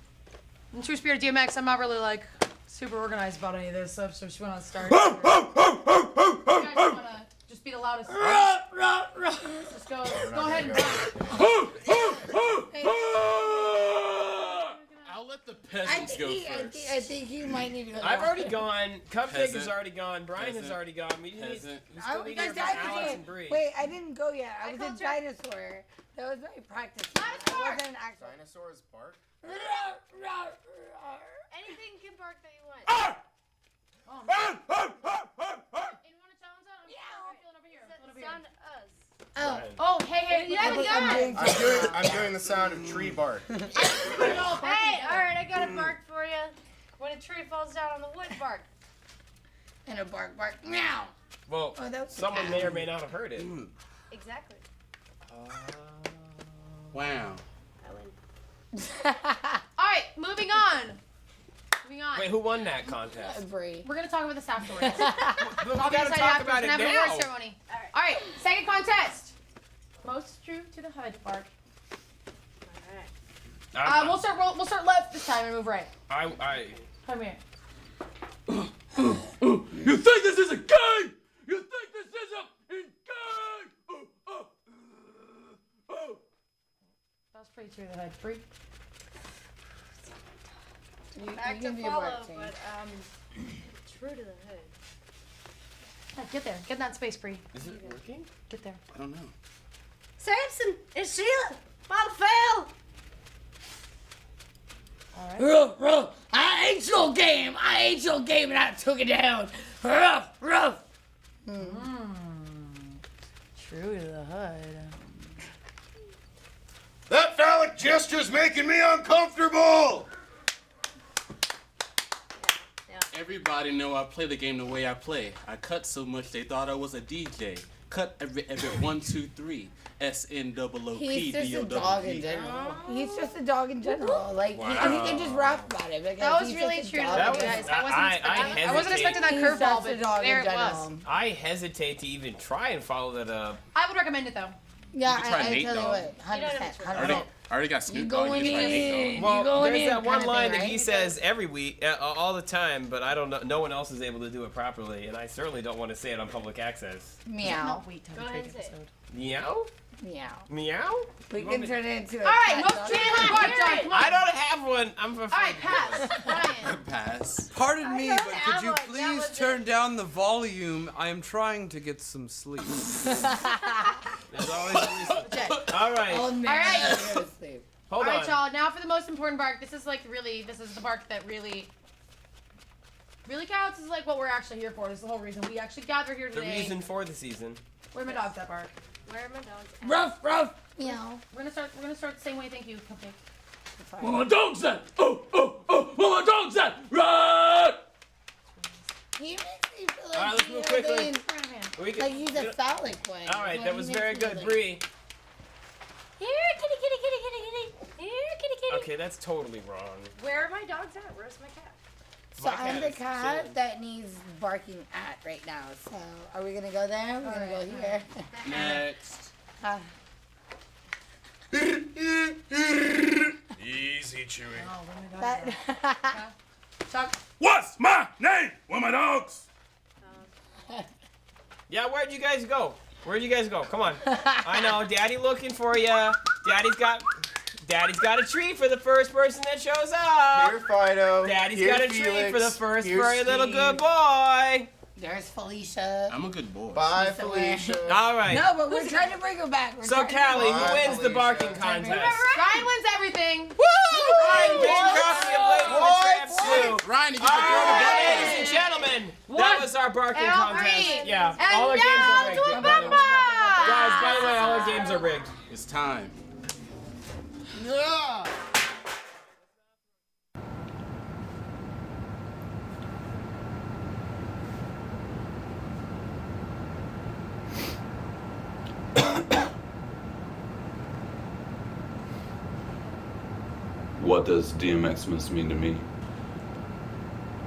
Speaker 3: in true spirit of DMX, I'm not really like super organized about any of this stuff. So just wanna start. You guys wanna just be the loudest. Just go ahead and bark.
Speaker 7: I'll let the
Speaker 4: I
Speaker 7: peasants go
Speaker 4: think,
Speaker 7: first.
Speaker 4: I think you might need to go.
Speaker 2: I've already gone. Cupcake has
Speaker 7: Peasant.
Speaker 2: already gone. Brian has
Speaker 7: Peasant.
Speaker 2: already gone. We still need to hear from Alex and Bree.
Speaker 4: Wait, I didn't go yet. I was a dinosaur. That was my practice. I wasn't an actual.
Speaker 1: Dinosaurs bark?
Speaker 6: Anything can bark that you want.
Speaker 3: Oh, man. You wanna challenge that? I'm feeling over here. I'm feeling over here.
Speaker 6: Sound us.
Speaker 3: Oh, hey, you have a gun.
Speaker 1: I'm doing the sound of tree bark.
Speaker 6: Hey, alright, I got a bark for you. When a tree falls down on the wood, bark.
Speaker 4: And a bark, meow.
Speaker 2: Well,
Speaker 4: Oh, that was
Speaker 2: someone may or may not have heard it.
Speaker 6: Exactly.
Speaker 7: Wow.
Speaker 6: I win.
Speaker 3: All right, moving on.
Speaker 2: Wait, who won that contest?
Speaker 4: Bree.
Speaker 3: We're gonna talk about this afterwards.
Speaker 2: But we
Speaker 3: I'll be
Speaker 2: gotta
Speaker 3: decided
Speaker 2: talk
Speaker 3: afterwards.
Speaker 2: about
Speaker 3: We're
Speaker 2: it
Speaker 3: gonna have an award
Speaker 2: now.
Speaker 3: ceremony. All right, second contest. Most true to the hood bark.
Speaker 6: Alright.
Speaker 3: We'll start left this time and move right.
Speaker 2: I
Speaker 3: Come here.
Speaker 5: You think this is a game? You think this is a game?
Speaker 3: That was pretty true to the hood. Bree.
Speaker 6: Back to
Speaker 4: can be
Speaker 6: follow,
Speaker 4: marching.
Speaker 6: but true to the hood.
Speaker 3: Get there. Get in that space, Bree.
Speaker 2: Is it working?
Speaker 3: Get there.
Speaker 7: I don't know.
Speaker 6: Samson, it's Sheila. Bottle fell.
Speaker 4: Ruff, ruff. I ate your game and I took it down. Ruff, ruff.
Speaker 3: True to the hood.
Speaker 1: That phallic gesture's making me uncomfortable!
Speaker 7: Everybody know I play the game the way I play. I cut so much they thought I was a DJ. Cut every 1, 2, 3. SNOOP
Speaker 4: He's just a dog in general. He's just a dog in general. Like, he can just rap about it.
Speaker 3: That was really true to the guys. I wasn't expecting that curveball, but there it was.
Speaker 2: I hesitate to even try and follow that up.
Speaker 3: I would recommend it though.
Speaker 4: Yeah,
Speaker 7: You can try
Speaker 4: I
Speaker 7: Nate
Speaker 4: tell you
Speaker 7: Dogg.
Speaker 4: what, 100%. 100%.
Speaker 7: I already got Snoop
Speaker 4: You
Speaker 7: Dogg.
Speaker 4: going
Speaker 7: You can try Nate
Speaker 4: in.
Speaker 7: Dogg.
Speaker 2: Well,
Speaker 4: going
Speaker 2: there's
Speaker 4: in
Speaker 2: that one
Speaker 4: kinda
Speaker 2: line
Speaker 4: thing,
Speaker 2: that he
Speaker 4: right?
Speaker 2: says every week, all the time, but I don't know. No one else is able to do it properly, and I certainly don't want to say it on public access.
Speaker 4: Meow.
Speaker 3: Wait till
Speaker 6: Go
Speaker 3: the
Speaker 6: ahead
Speaker 3: Drake
Speaker 6: and say it.
Speaker 3: episode.
Speaker 2: Meow?
Speaker 4: Meow.
Speaker 2: Meow?
Speaker 4: We can turn it into a
Speaker 3: All right,
Speaker 4: cat
Speaker 3: most
Speaker 4: dog.
Speaker 3: treated part, John. Come on.
Speaker 2: I don't have one. I'm afraid.
Speaker 3: All right, pass. Ryan.
Speaker 7: Pass.
Speaker 9: Pardon me,
Speaker 6: don't
Speaker 9: but
Speaker 6: have
Speaker 9: could you
Speaker 6: one. That
Speaker 9: please
Speaker 6: was
Speaker 9: turn down the volume? I am trying to get some sleep.
Speaker 2: There's always a reason. All right.
Speaker 4: Oh, man.
Speaker 3: All right.
Speaker 4: I gotta sleep.
Speaker 2: Hold
Speaker 3: All
Speaker 2: on.
Speaker 3: right, y'all. Now for the most important bark. This is like really. This is the bark that really counts. This is like what we're actually here for. This is the whole reason we actually gather here
Speaker 2: The
Speaker 3: today.
Speaker 2: reason for the season.
Speaker 3: Where are my dogs at, bark?
Speaker 6: Where are my dogs at?
Speaker 4: Ruff, ruff. Meow.
Speaker 3: We're gonna start the same way. Thank you, Cupcake.
Speaker 5: Where my dog's at? Oh, oh, oh, where my dog's at? Run!
Speaker 4: He makes me feel like,
Speaker 2: All right, let's
Speaker 4: you
Speaker 2: move
Speaker 4: know,
Speaker 2: quickly.
Speaker 4: being-
Speaker 2: We can,
Speaker 4: like he's a phallic one.
Speaker 2: all right,
Speaker 4: Like,
Speaker 2: that
Speaker 4: he
Speaker 2: was
Speaker 4: makes
Speaker 2: very
Speaker 4: me
Speaker 2: good,
Speaker 4: like-
Speaker 2: Bree.
Speaker 6: Here, kitty, kitty, kitty, kitty, kitty. Here, kitty, kitty.
Speaker 2: Okay, that's totally wrong.
Speaker 6: Where are my dogs at? Where's my cat?
Speaker 4: So
Speaker 2: My
Speaker 4: I'm
Speaker 2: cat
Speaker 4: the
Speaker 2: is
Speaker 4: cat
Speaker 2: chilling.
Speaker 4: that needs barking at right now. So are we gonna go there? We're gonna go here.
Speaker 7: Next.
Speaker 1: Easy, Chewy.
Speaker 3: Oh, where are my dogs
Speaker 4: That,
Speaker 3: at? Chuck.
Speaker 1: What's my name? Where my dogs?
Speaker 2: Yeah, where'd you guys go? Where'd you guys go? Come on. I know, Daddy looking for ya. Daddy's got a treat for the first person that shows up.
Speaker 1: Here, Fido.
Speaker 2: Daddy's
Speaker 1: Here,
Speaker 2: got a treat
Speaker 1: Felix.
Speaker 2: for the first
Speaker 1: Here,
Speaker 2: furry little
Speaker 1: Steve.
Speaker 2: good boy.
Speaker 4: there's Felicia.
Speaker 7: I'm a good boy.
Speaker 1: Bye,
Speaker 4: Somewhere.
Speaker 1: Felicia.
Speaker 2: All right.
Speaker 4: No, but we're trying to bring her back. We're
Speaker 2: So,
Speaker 4: trying to bring her
Speaker 2: Callie,
Speaker 4: back.
Speaker 2: who wins the barking
Speaker 4: Trying to bring her
Speaker 2: contest?
Speaker 3: Ryan wins everything.
Speaker 2: Ryan gets your copy of Lady in the Tramp suit.
Speaker 7: Ryan, you get to throw the
Speaker 2: All right,
Speaker 7: ball.
Speaker 2: ladies and gentlemen, that was our barking
Speaker 3: And
Speaker 2: contest.
Speaker 3: Bree.
Speaker 2: Yeah,
Speaker 3: And
Speaker 2: all our
Speaker 3: now
Speaker 2: games are rigged.
Speaker 3: to
Speaker 2: yeah, by the way.
Speaker 3: Bamba.
Speaker 2: Guys, by the way, all our games are rigged.
Speaker 7: It's time.
Speaker 1: Yeah.
Speaker 10: What does DMXMAS mean to me?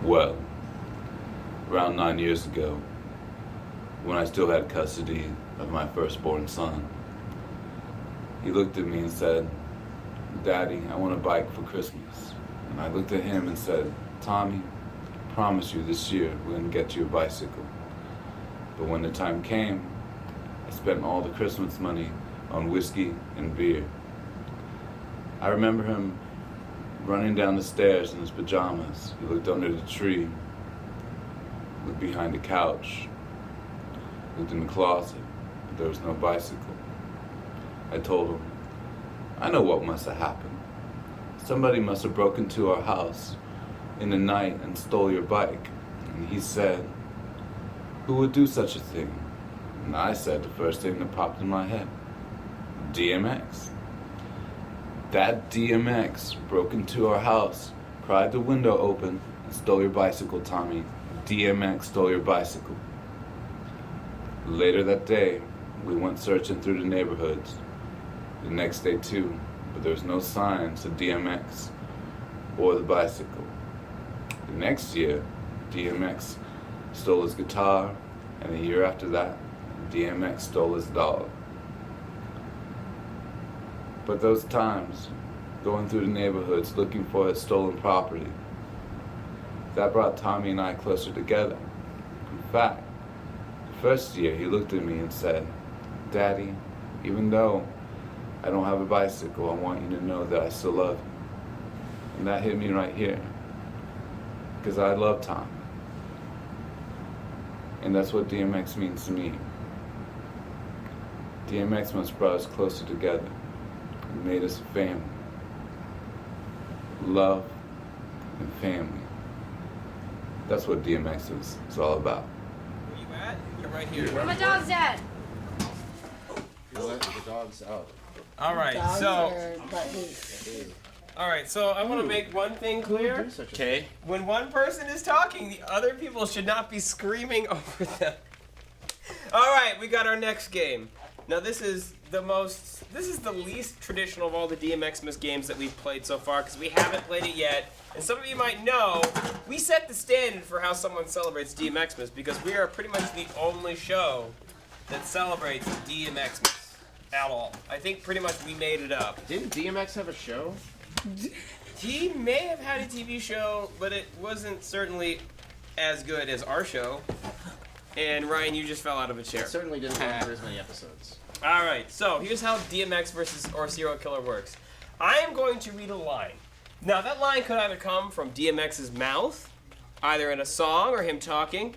Speaker 10: Well, around 9 years ago, when I still had custody of my firstborn son, he looked at me and said, "Daddy, I want a bike for Christmas." And I looked at him and said, "Tommy, I promise you this year we're gonna get you a bicycle." But when the time came, I spent all the Christmas money on whiskey and beer. I remember him running down the stairs in his pajamas. He looked under the tree, looked behind the couch, looked in the closet, but there was no bicycle. I told him, "I know what must have happened. Somebody must have broken into our house in the night and stole your bike." And he said, "Who would do such a thing?" And I said the first thing that popped in my head, DMX. That DMX broke into our house, pried the window open, and stole your bicycle, Tommy. DMX stole your bicycle. Later that day, we went searching through the neighborhoods. The next day too, but there was no signs of DMX or the bicycle. The next year, DMX stole his guitar, and the year after that, DMX stole his dog. But those times, going through the neighborhoods looking for his stolen property, that brought Tommy and I closer together. In fact, the first year he looked at me and said, "Daddy, even though I don't have a bicycle, I want you to know that I still love you." And that hit me right here. because I love time. And that's what DMX means to me. DMXMAS brought us closer together and made us a family. Love and family. That's what DMX is all about.
Speaker 2: Where you at? You're right here.
Speaker 6: Where my dog's at?
Speaker 11: You let the dogs out.
Speaker 2: All right,
Speaker 4: Dogs
Speaker 2: so
Speaker 4: are puppies.
Speaker 2: I want to make one thing clear.
Speaker 7: Okay.
Speaker 2: When one person is talking, the other people should not be screaming over them. All right, we got our next game. Now this is the least traditional of all the DMXMAS games that we've played so far because we haven't played it yet. And some of you might know, we set the standard for how someone celebrates DMXMAS because we are pretty much the only show that celebrates DMXMAS at all. I think pretty much we made it up.
Speaker 11: Didn't DMX have a show?
Speaker 2: He may have had a TV show, but it wasn't certainly as good as our show. And Ryan, you just fell out of a chair.
Speaker 11: It certainly didn't run for as many episodes.
Speaker 2: All right, so here's how DMX versus or serial killer works. I am going to read a line. Now that line could either come from DMX's mouth, either in a song or him talking,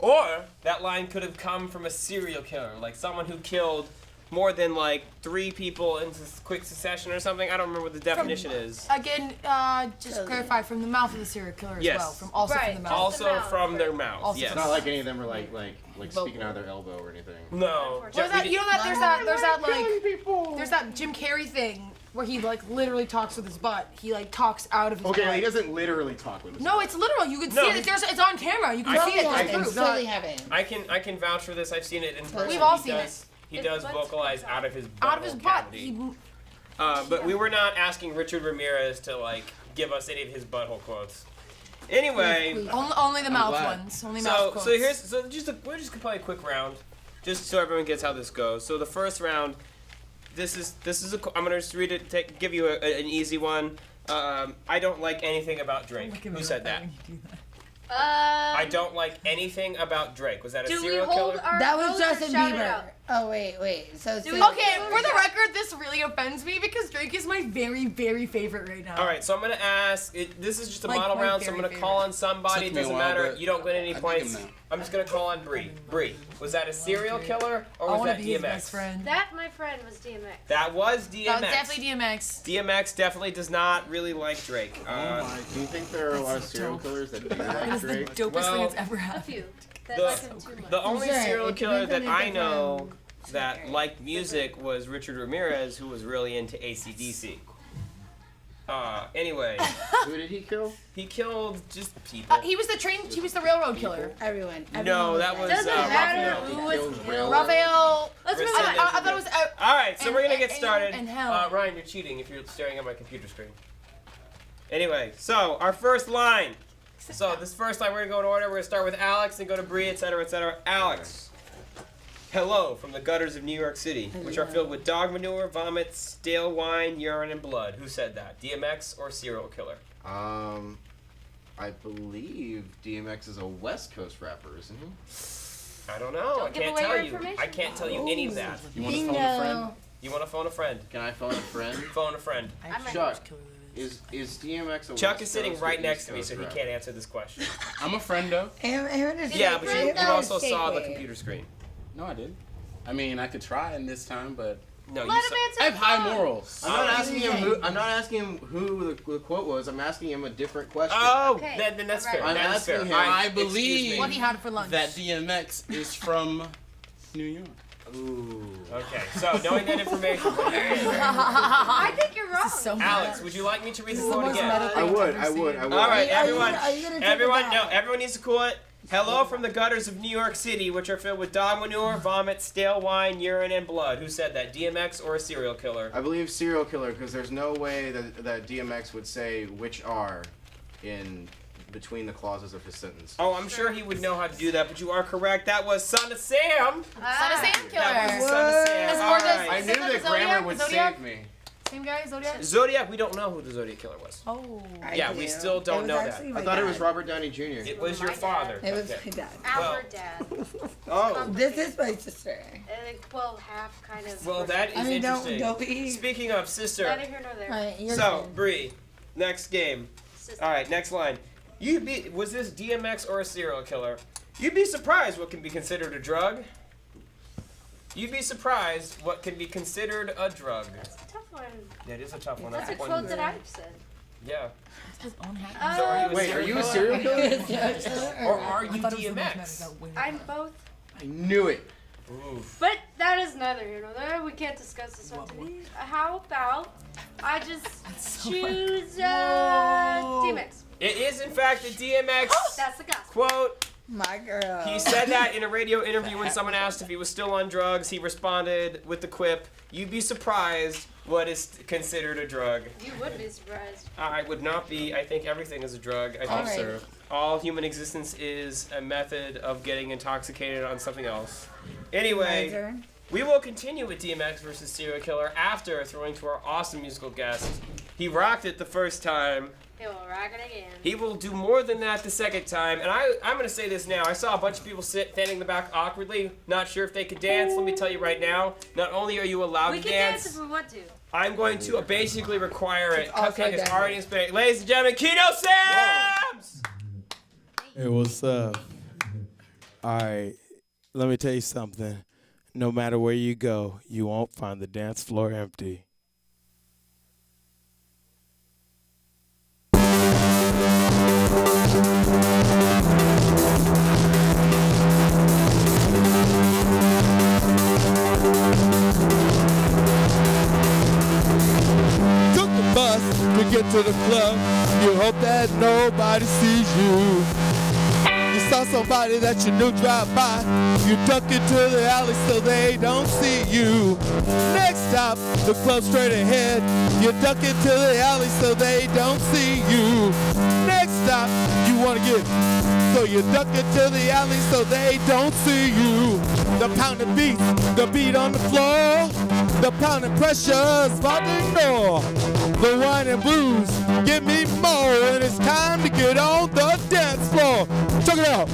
Speaker 2: or that line could have come from a serial killer, like someone who killed more than like 3 people in quick succession or something. I don't remember what the definition is.
Speaker 3: Again, just clarify, from the mouth of the serial killer as
Speaker 2: Yes.
Speaker 3: well. From also
Speaker 6: Right.
Speaker 3: from the mouth.
Speaker 2: Also from their mouth.
Speaker 3: Also
Speaker 2: Yes.
Speaker 11: It's not like any of them are like speaking out of their elbow or anything.
Speaker 2: No.
Speaker 3: Well, that, you know that there's that Jim Carrey thing where he like literally talks with his butt. He like talks out of his butt.
Speaker 11: Okay, he doesn't literally talk with his
Speaker 3: No, it's literal. You can
Speaker 2: No,
Speaker 3: see it. It's on camera. You can see it.
Speaker 4: I
Speaker 3: There's
Speaker 4: can
Speaker 3: proof.
Speaker 4: totally have it.
Speaker 2: I can vouch for this. I've seen it in person.
Speaker 3: We've all
Speaker 2: He
Speaker 3: seen
Speaker 2: does- He
Speaker 6: His
Speaker 2: does
Speaker 6: butt's
Speaker 2: vocalize
Speaker 6: comes out.
Speaker 2: out of his
Speaker 3: Out of his
Speaker 2: butthole
Speaker 3: butt.
Speaker 2: cavity. But we were not asking Richard Ramirez to like give us any of his butthole quotes. Anyway,
Speaker 3: Only the mouth
Speaker 11: glad.
Speaker 3: ones. Only mouth quotes.
Speaker 2: we're just gonna play a quick round, just so everyone gets how this goes. So the first round, I'm gonna just read it. Give you an easy one. I don't like anything about Drake. Who said that? I don't like anything about Drake. Was that a
Speaker 6: Do we
Speaker 2: serial
Speaker 6: hold
Speaker 2: killer?
Speaker 6: our
Speaker 4: That was
Speaker 6: votes or
Speaker 4: Justin
Speaker 6: shout it
Speaker 4: Bieber.
Speaker 6: out?
Speaker 4: Oh wait. So
Speaker 6: Do we-
Speaker 3: Okay, for the record, this really offends me because Drake is my very, very favorite right now.
Speaker 2: All right, so I'm gonna ask. This is just a
Speaker 3: Like,
Speaker 2: model
Speaker 3: my
Speaker 2: round, so I'm
Speaker 3: very
Speaker 2: gonna call on somebody.
Speaker 7: Took
Speaker 2: It
Speaker 7: me a
Speaker 2: doesn't
Speaker 7: while,
Speaker 2: matter.
Speaker 7: but
Speaker 2: You don't get any
Speaker 7: I dig
Speaker 2: points.
Speaker 7: him now.
Speaker 2: I'm just gonna call on Bree. Bree, was that a serial killer or
Speaker 3: I
Speaker 2: was
Speaker 3: want to
Speaker 2: that
Speaker 3: be his
Speaker 2: DMX?
Speaker 3: best friend.
Speaker 6: That, my friend, was DMX.
Speaker 2: That was DMX.
Speaker 3: That was definitely DMX.
Speaker 2: DMX definitely does not really like Drake.
Speaker 11: Do you think there are a lot of serial killers that do
Speaker 3: That
Speaker 11: like
Speaker 3: is the
Speaker 11: Drake?
Speaker 3: dopest
Speaker 2: Well,
Speaker 3: thing that's ever
Speaker 6: A
Speaker 3: happened.
Speaker 6: few. That
Speaker 2: The-
Speaker 6: like him too much.
Speaker 2: The only
Speaker 4: Sure,
Speaker 2: serial
Speaker 4: it
Speaker 2: killer
Speaker 4: depends
Speaker 2: that
Speaker 4: on
Speaker 2: I
Speaker 4: the
Speaker 2: know
Speaker 4: different-
Speaker 2: that liked music was Richard Ramirez, who was really into AC/DC. Anyway,
Speaker 11: Who did he kill?
Speaker 2: he killed just people.
Speaker 3: He was the railroad killer.
Speaker 4: Everyone.
Speaker 2: No, that was
Speaker 6: Doesn't matter
Speaker 2: Raphael.
Speaker 6: who
Speaker 11: He
Speaker 6: was
Speaker 11: killed
Speaker 6: killed.
Speaker 11: railroad.
Speaker 3: Raphael.
Speaker 6: Let's move
Speaker 2: Rescind
Speaker 6: on.
Speaker 2: it.
Speaker 3: I thought it was.
Speaker 2: All right, so we're gonna get
Speaker 3: and-
Speaker 2: started.
Speaker 3: and hell.
Speaker 2: Ryan, you're cheating if you're staring at my computer screen. Anyway, so our first line. So this first line, we're gonna go in order. We're gonna start with Alex and go to Bree, etc., etc. Alex. Hello from the gutters of New York City, which are filled with dog manure, vomit, stale wine, urine, and blood. Who said that? DMX or serial killer?
Speaker 11: I believe DMX is a West Coast rapper, isn't he?
Speaker 2: I don't know.
Speaker 6: Don't
Speaker 2: I
Speaker 6: give
Speaker 2: can't
Speaker 6: away
Speaker 2: tell
Speaker 6: your
Speaker 2: you.
Speaker 6: information.
Speaker 2: I can't tell you any of that.
Speaker 11: You want to phone a friend?
Speaker 2: You want to phone a friend?
Speaker 11: Can I phone a friend?
Speaker 2: Phone a friend.
Speaker 6: I'm a
Speaker 11: Chuck, is DMX a
Speaker 2: Chuck
Speaker 11: West
Speaker 2: is sitting
Speaker 11: Coast or
Speaker 2: right
Speaker 11: East
Speaker 2: next to me,
Speaker 11: Coast
Speaker 2: so he
Speaker 11: rapper?
Speaker 2: can't answer this question.
Speaker 7: I'm a friendo.
Speaker 4: Aaron is
Speaker 2: Yeah, but you
Speaker 4: Aaron
Speaker 2: also
Speaker 4: is
Speaker 2: saw the
Speaker 4: shaking.
Speaker 2: computer screen.
Speaker 7: No, I did. I mean, I could try in this time, but
Speaker 2: No, you
Speaker 6: Let
Speaker 2: saw.
Speaker 6: him answer
Speaker 7: I have
Speaker 6: the
Speaker 7: high
Speaker 6: phone.
Speaker 7: morals.
Speaker 11: I'm not asking him who. I'm not asking him who the quote was. I'm asking him a different question.
Speaker 2: Oh,
Speaker 6: Okay,
Speaker 2: then that's
Speaker 6: alright.
Speaker 2: fair.
Speaker 11: I'm
Speaker 2: That is fair.
Speaker 11: asking him-
Speaker 2: Alright,
Speaker 7: I
Speaker 2: excuse
Speaker 7: believe-
Speaker 2: me.
Speaker 3: What he had for lunch.
Speaker 7: That DMX is from New York.
Speaker 11: Ooh.
Speaker 2: Okay, so knowing that information, what do you think?
Speaker 6: I think you're wrong.
Speaker 3: This is so
Speaker 2: Alex,
Speaker 3: mad.
Speaker 2: would you like me to read the
Speaker 3: This is the
Speaker 2: quote
Speaker 3: most
Speaker 2: again?
Speaker 3: meta thing
Speaker 11: I
Speaker 3: I've
Speaker 11: would.
Speaker 3: ever
Speaker 11: I would.
Speaker 3: seen.
Speaker 11: I would.
Speaker 2: All right,
Speaker 4: Are you
Speaker 2: everyone.
Speaker 4: gonna take
Speaker 2: Everyone,
Speaker 4: it
Speaker 2: no,
Speaker 4: back?
Speaker 2: everyone needs to cool it. Hello from the gutters of New York City, which are filled with dog manure, vomit, stale wine, urine, and blood. Who said that? DMX or a serial killer?
Speaker 11: I believe serial killer because there's no way that DMX would say which are in between the clauses of his sentence.
Speaker 2: Oh, I'm sure he would know how to do that, but you are correct. That was Son of Sam.
Speaker 3: Son of Sam
Speaker 2: That was
Speaker 3: killer.
Speaker 2: Son of Sam.
Speaker 3: Is
Speaker 2: All
Speaker 3: Morgan-
Speaker 2: right.
Speaker 11: I
Speaker 3: Is
Speaker 11: knew
Speaker 3: it
Speaker 11: that
Speaker 3: Zodiac?
Speaker 11: grammar would
Speaker 3: Zodiac?
Speaker 11: save me.
Speaker 3: Same guy, Zodiac?
Speaker 2: Zodiac, we don't know who the Zodiac killer was.
Speaker 3: Oh.
Speaker 2: Yeah, we still don't know that.
Speaker 11: I thought it was Robert Downey Jr.
Speaker 2: It was your
Speaker 6: My dad.
Speaker 2: father.
Speaker 4: It was
Speaker 2: Okay.
Speaker 4: my dad.
Speaker 6: Our dad.
Speaker 2: Oh.
Speaker 4: This is my sister.
Speaker 6: Well, half kind of.
Speaker 2: Well, that is
Speaker 4: I mean,
Speaker 2: interesting.
Speaker 4: don't be.
Speaker 2: Speaking of sister,
Speaker 6: Neither here nor there.
Speaker 4: Alright, your
Speaker 2: so
Speaker 4: turn.
Speaker 2: Bree, next game.
Speaker 6: Sister.
Speaker 2: All right, next line. Was this DMX or a serial killer? You'd be surprised what can be considered a drug. You'd be surprised what can be considered a drug.
Speaker 6: That's a tough one.
Speaker 2: Yeah, it is a tough one.
Speaker 6: That's a
Speaker 2: the point.
Speaker 6: quote that I've said.
Speaker 2: Yeah.
Speaker 3: His own hat.
Speaker 11: Are you a serial killer?
Speaker 2: Or are you DMX?
Speaker 6: I'm both.
Speaker 11: I knew it.
Speaker 2: Oof.
Speaker 6: But that is neither here nor there. We can't discuss this one today. How about I just choose DMX?
Speaker 2: It is in fact the DMX
Speaker 6: That's the gospel.
Speaker 2: quote.
Speaker 12: My girl.
Speaker 2: He said that in a radio interview when someone asked if he was still on drugs. He responded with the quip, "You'd be surprised what is considered a drug."
Speaker 6: You would be surprised.
Speaker 2: I would not be. I think everything is a drug. I think
Speaker 12: Alright.
Speaker 2: all human existence is a method of getting intoxicated on something else. Anyway,
Speaker 12: turn.
Speaker 2: we will continue with DMX versus serial killer after throwing to our awesome musical guest. He rocked it the first time.
Speaker 6: He will rock it again.
Speaker 2: He will do more than that the second time. And I'm going to say this now. I saw a bunch of people standing in the back awkwardly, not sure if they could dance. Let me tell you right now, not only are you allowed
Speaker 6: We
Speaker 2: to
Speaker 6: can
Speaker 2: dance,
Speaker 6: dance if we want to.
Speaker 2: I'm going to basically require it.
Speaker 12: also
Speaker 2: Cupcake is
Speaker 12: done.
Speaker 2: already in Spain. Ladies and gentlemen, Keno Sims!
Speaker 13: Hey, what's up? All right, let me tell you something. No matter where you go, you won't find the dance floor empty. Took the bus to get to the club. You hope that nobody sees you. You saw somebody that you knew drive by. You duck into the alley so they don't see you. Next stop, the club straight ahead. You duck into the alley so they don't see you. Next stop, you wanna get, so you duck into the alley so they don't see you. The pounding beats, the beat on the floor. The pounding pressure's about to ignore. The wine and blues, give me more. And it's time to get on the dance floor. Check it out.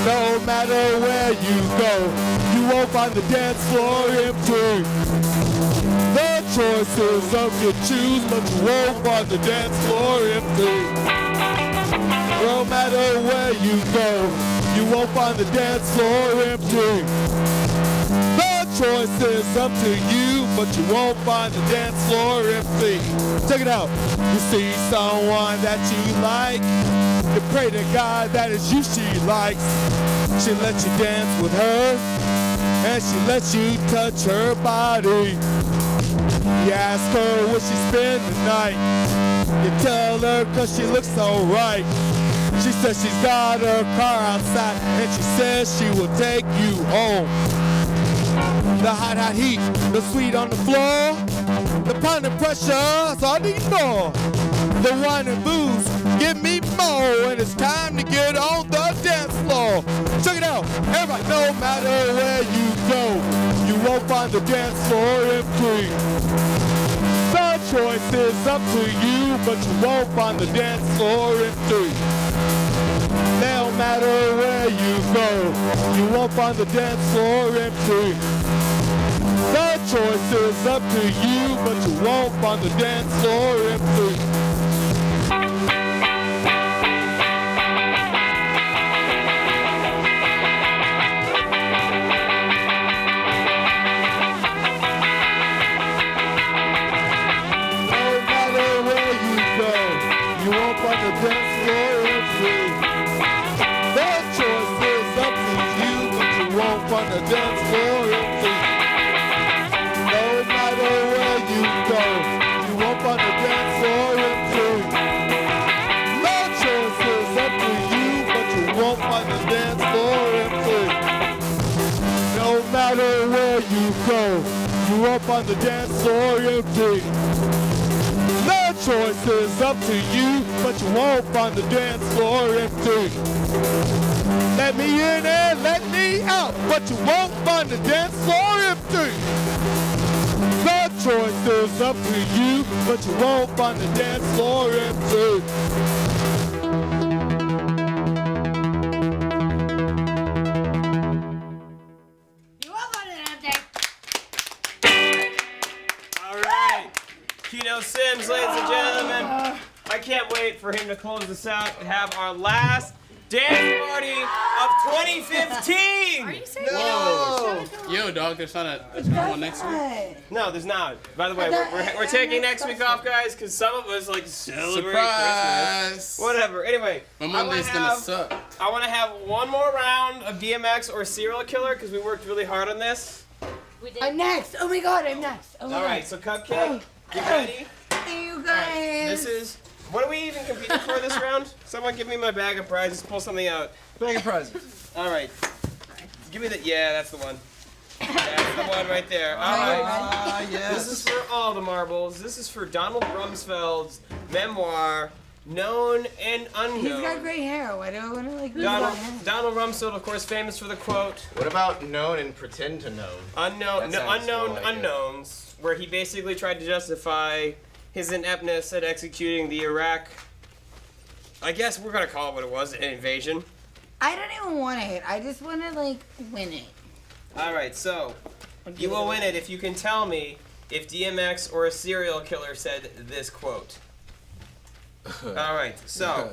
Speaker 13: No matter where you go, you won't find the dance floor empty. The choice is up to choose, but you won't find the dance floor empty. No matter where you go, you won't find the dance floor empty. The choice is up to you, but you won't find the dance floor empty. Check it out. You see someone that you like, you pray to God that it's you she likes. She lets you dance with her, and she lets you touch her body. You ask her where she spend the night. You tell her 'cause she looks so right. She says she's got her car outside, and she says she will take you home. The hot, hot heat, the sweet on the floor, the pounding pressure, so I need more. The wine and booze, give me more, and it's time to get on the dance floor. Check it out, everybody, no matter where you go, you won't find the dance floor empty. The choice is up to you, but you won't find the dance floor empty. No matter where you go, you won't find the dance floor empty. The choice is up to you, but you won't find the dance floor empty. No matter where you go, you won't find the dance floor empty. The choice is up to you, but you won't find the dance floor empty. No matter where you go, you won't find the dance floor empty. The choice is up to you, but you won't find the dance floor empty. No matter where you go, you won't find the dance floor empty. The choice is up to you, but you won't find the dance floor empty. Let me in and let me out, but you won't find the dance floor empty. The choice is up to you, but you won't find the dance floor empty.
Speaker 6: You won't find it empty.
Speaker 2: All right. Keno Sims, ladies and gentlemen. I can't wait wait for him to close this out and have our last dance party of 2015.
Speaker 3: Are you serious?
Speaker 7: Whoa. Yo, dog, there's not one next week.
Speaker 2: No, there's not. By the way, we're taking next week off, guys, because some of us like celebrate
Speaker 7: Surprise.
Speaker 2: Christmas. Whatever. Anyway,
Speaker 7: My Monday's gonna suck.
Speaker 2: I want to have one more round of DMX or Serial Killer because we worked really hard on this.
Speaker 6: We did.
Speaker 4: I'm next. Oh my god, I'm next. Oh my
Speaker 2: All
Speaker 4: god.
Speaker 2: right, so Cupcake, get ready.
Speaker 4: Hey, you
Speaker 2: All right,
Speaker 4: guys.
Speaker 2: this is. What are we even competing for this round? Someone give me my bag of prizes. Pull something out.
Speaker 9: Bag of prizes.
Speaker 2: All right. Give me the. Yeah, that's the one. That's the one right there. All right.
Speaker 9: Yes.
Speaker 2: This is for all the marbles. This is for Donald Rumsfeld's memoir, Known and Unknown.
Speaker 4: He's got great hair. Why do I want to like lose
Speaker 2: Donald,
Speaker 4: that hair?
Speaker 2: Donald Rumsfeld, of course, famous for the quote,
Speaker 11: What about known and pretend to know?
Speaker 2: unknown,
Speaker 11: That sounds
Speaker 2: unknown
Speaker 11: more like it.
Speaker 2: unknowns, where he basically tried to justify his ineptness at executing the Iraq. I guess we're gonna call it what it was, an invasion.
Speaker 4: I don't even want it. I just want to like win it.
Speaker 2: All right, so you will win it if you can tell me if DMX or a serial killer said this quote. All right, so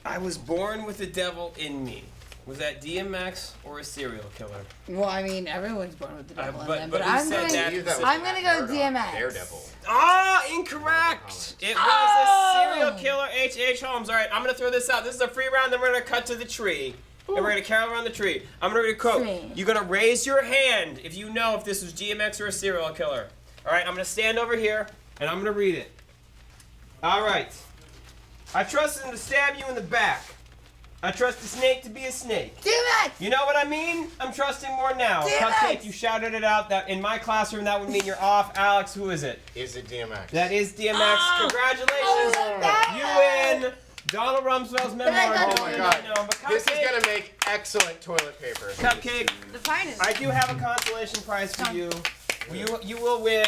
Speaker 2: I was born with the devil in me. Was that DMX or a serial killer?
Speaker 4: Well, I mean, everyone's born with the devil in
Speaker 2: but-
Speaker 4: them,
Speaker 2: but
Speaker 4: but
Speaker 2: who
Speaker 4: I'm
Speaker 2: said
Speaker 4: gonna,
Speaker 2: that?
Speaker 4: I'm gonna go DMX.
Speaker 11: Daredevil.
Speaker 2: Ah, incorrect. It was a serial killer, H.H. Holmes. All right, I'm gonna throw this out. This is a free round. Then we're gonna cut to the tree, and we're gonna carol around the tree. I'm gonna read a quote.
Speaker 4: Tree.
Speaker 2: You're gonna raise your hand if you know if this was DMX or a serial killer. All right, I'm gonna stand over here and I'm gonna read it. All right. I trust him to stab you in the back. I trust a snake to be a snake.
Speaker 4: DMX!
Speaker 2: You know what I mean? I'm trusting more now.
Speaker 4: DMX!
Speaker 2: Cupcake, you shouted it out. That in my classroom, that would mean you're off. Alex, who is it?
Speaker 11: Is it DMX?
Speaker 2: That is DMX.
Speaker 4: Oh,
Speaker 2: Congratulations.
Speaker 4: I love that.
Speaker 2: You win Donald Rumsfeld's memoir.
Speaker 4: I got
Speaker 11: Oh my
Speaker 2: Known
Speaker 11: god.
Speaker 2: and Unknown. But
Speaker 11: This is
Speaker 2: Cupcake,
Speaker 11: gonna make excellent toilet paper.
Speaker 2: Cupcake,
Speaker 6: The finest.
Speaker 2: I do have a consolation prize for you. You will win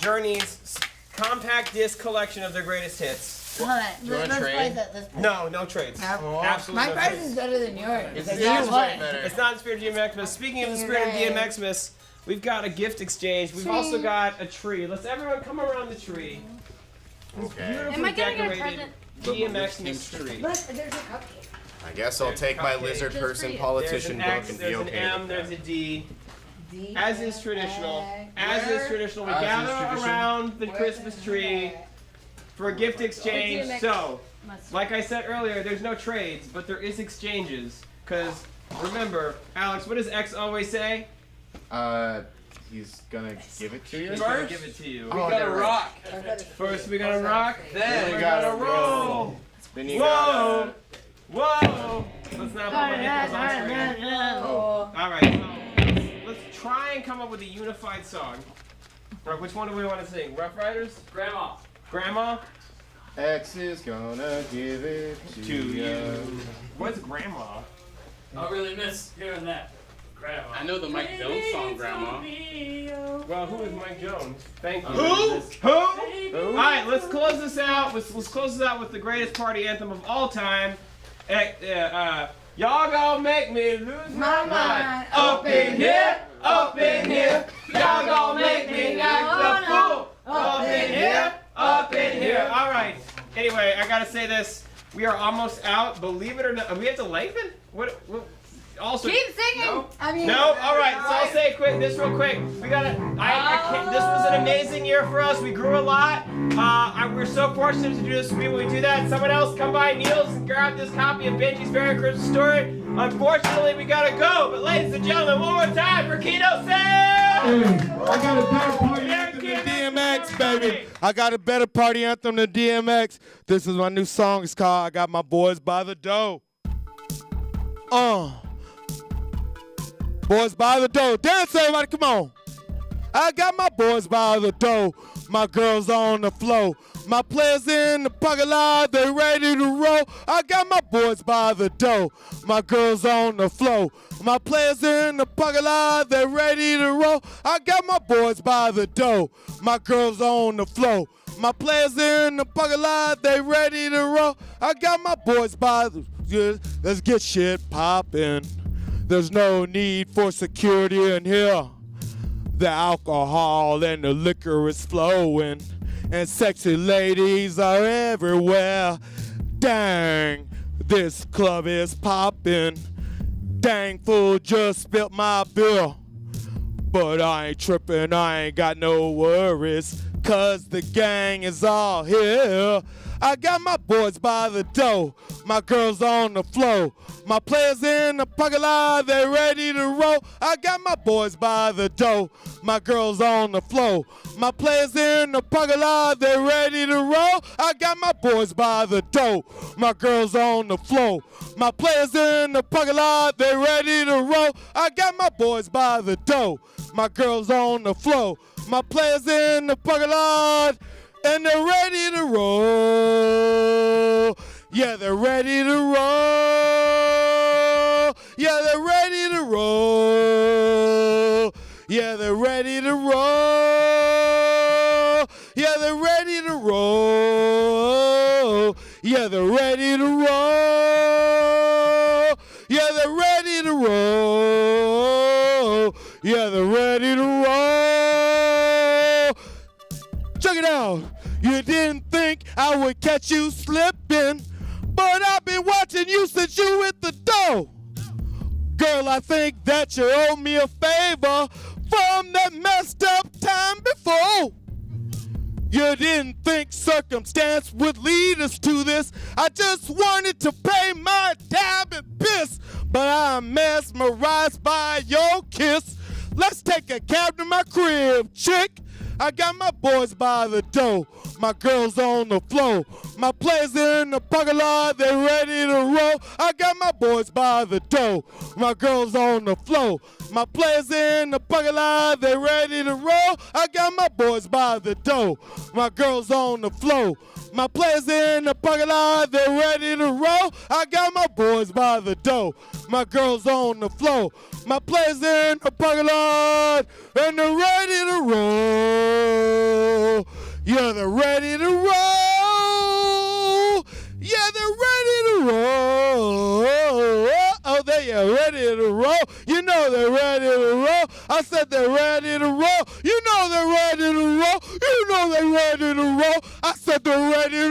Speaker 2: Journey's compact disc collection of their greatest hits.
Speaker 4: Hold on.
Speaker 11: you want a
Speaker 4: Let's
Speaker 11: trade?
Speaker 4: play that. Let's play.
Speaker 2: No, no trades.
Speaker 4: No.
Speaker 2: Absolutely
Speaker 4: My
Speaker 2: no
Speaker 4: prize
Speaker 2: trades.
Speaker 4: is better than yours.
Speaker 11: It's
Speaker 4: Because
Speaker 11: yours
Speaker 4: you
Speaker 11: is
Speaker 4: won.
Speaker 11: way better.
Speaker 2: It's not the spirit of DMXmas. Speaking of the
Speaker 4: You're
Speaker 2: spirit
Speaker 4: right.
Speaker 2: of DMXmas, we've got a gift exchange. We've also got a tree. Let's everyone come around the tree.
Speaker 11: Okay.
Speaker 6: Am I gonna get a
Speaker 2: Decorated
Speaker 6: present?
Speaker 2: DMXmas tree.
Speaker 4: Look, there's a cupcake.
Speaker 11: I guess I'll take my
Speaker 2: Cupcake.
Speaker 11: lizard
Speaker 6: Just
Speaker 11: person
Speaker 6: for you.
Speaker 11: politician
Speaker 2: There's an
Speaker 11: book
Speaker 2: X,
Speaker 11: and be
Speaker 2: there's an
Speaker 11: okay
Speaker 2: M,
Speaker 11: with
Speaker 2: there's
Speaker 11: that.
Speaker 2: a D.
Speaker 4: D-
Speaker 2: As is traditional. As is
Speaker 4: Where-
Speaker 2: traditional, we
Speaker 9: As is
Speaker 2: gather
Speaker 9: tradition.
Speaker 2: around the
Speaker 4: Where's
Speaker 2: Christmas
Speaker 4: the-
Speaker 2: tree for a gift exchange.
Speaker 6: DMX.
Speaker 2: So,
Speaker 6: Must-
Speaker 2: like I said earlier, there's no trades, but there is exchanges. Because remember, Alex, what does X always say?
Speaker 11: He's gonna give it to you?
Speaker 2: He's gonna give it to you.
Speaker 9: We gotta rock.
Speaker 2: First we gotta rock, then we
Speaker 11: gotta
Speaker 2: gotta roll.
Speaker 11: Then you
Speaker 2: Whoa! Whoa! Let's not put my nipples on screen.
Speaker 11: Oh.
Speaker 2: Alright, so let's try and come up with a unified song. Right, which one do we want to sing? Rough Riders?
Speaker 5: Grandma.
Speaker 2: Grandma?
Speaker 11: X is gonna give it to you.
Speaker 2: What's Grandma?
Speaker 5: I really miss hearing that. Grandma.
Speaker 7: I know the Mike Jones song, Grandma.
Speaker 2: Well, who is Mike Jones? Thank you.
Speaker 11: Who?
Speaker 2: Who? Alright, let's close this out. Let's close this out with the greatest party anthem of all time. Y'all gonna make me lose my mind. Up in here, up in here. Y'all gonna make me act a fool. Up in here, up in here. Alright. Anyway, I gotta say this. We are almost out. Believe it or not. We have to lengthen? What also,
Speaker 3: Keep singing.
Speaker 2: No?
Speaker 4: I mean,
Speaker 2: No, all right. So I'll say this real quick. We gotta. This was an amazing year for us. We grew a lot. We're so fortunate to do this with people. We do that. Someone else come by Neil's and grab this copy of Benji's Very Christmas Story. Unfortunately, we gotta go. But ladies and gentlemen, one more time for Keno Sims.
Speaker 13: I got a better party anthem than DMX, baby. I got a better party anthem than DMX. This is my new song. It's called I Got My Boys by the Dough. Boys by the dough. Dance, everybody, come on. I got my boys by the dough. My girls on the floor. My players in the parking lot, they ready to roll. I got my boys by the dough. My girls on the floor. My players in the parking lot, they ready to roll. I got my boys by the dough. My girls on the floor. My players in the parking lot, they ready to roll. I got my boys by the let's get shit poppin'. There's no need for security in here. The alcohol and the liquor is flowing. and sexy ladies are everywhere. Dang, this club is poppin'. Dang, fool just spilt my bill. But I ain't trippin', I ain't got no worries, 'cause the gang is all here. I got my boys by the door, my girls on the floor, my players in the parking lot, they ready to roll. I got my boys by the door, my girls on the floor, my players in the parking lot, they ready to roll. I got my boys by the door, my girls on the floor, my players in the parking lot, they ready to roll. I got my boys by the door, my girls on the floor, my players in the parking lot, and they're ready to roll. Yeah, they're ready to roll. Yeah, they're ready to roll. Yeah, they're ready to roll. Yeah, they're ready to roll. Yeah, they're ready to roll. Yeah, they're ready to roll. Yeah, they're ready to roll. Check it out. You didn't think I would catch you slipping, but I've been watching you since you hit the door. Girl, I think that you owe me a favor from that messed up time before. You didn't think circumstance would lead us to this. I just wanted to pay my tab and piss, but I'm mesmerized by your kiss. Let's take a cab to my crib, chick. I got my boys by the door, my girls on the floor, my players in the parking lot, they ready to roll. I got my boys by the door, my girls on the floor, my players in the parking lot, they ready to roll. I got my boys by the door, my girls on the floor, my players in the parking lot, they ready to roll. I got my boys by the door, my girls on the floor, my players in the parking lot, and they're ready to roll. Yeah, they're ready to roll. Yeah, they're ready to roll. Oh, they are ready to roll. You know they're ready to roll. I said they're ready to roll. You know they're ready to roll. You know they're ready to roll. I said they're ready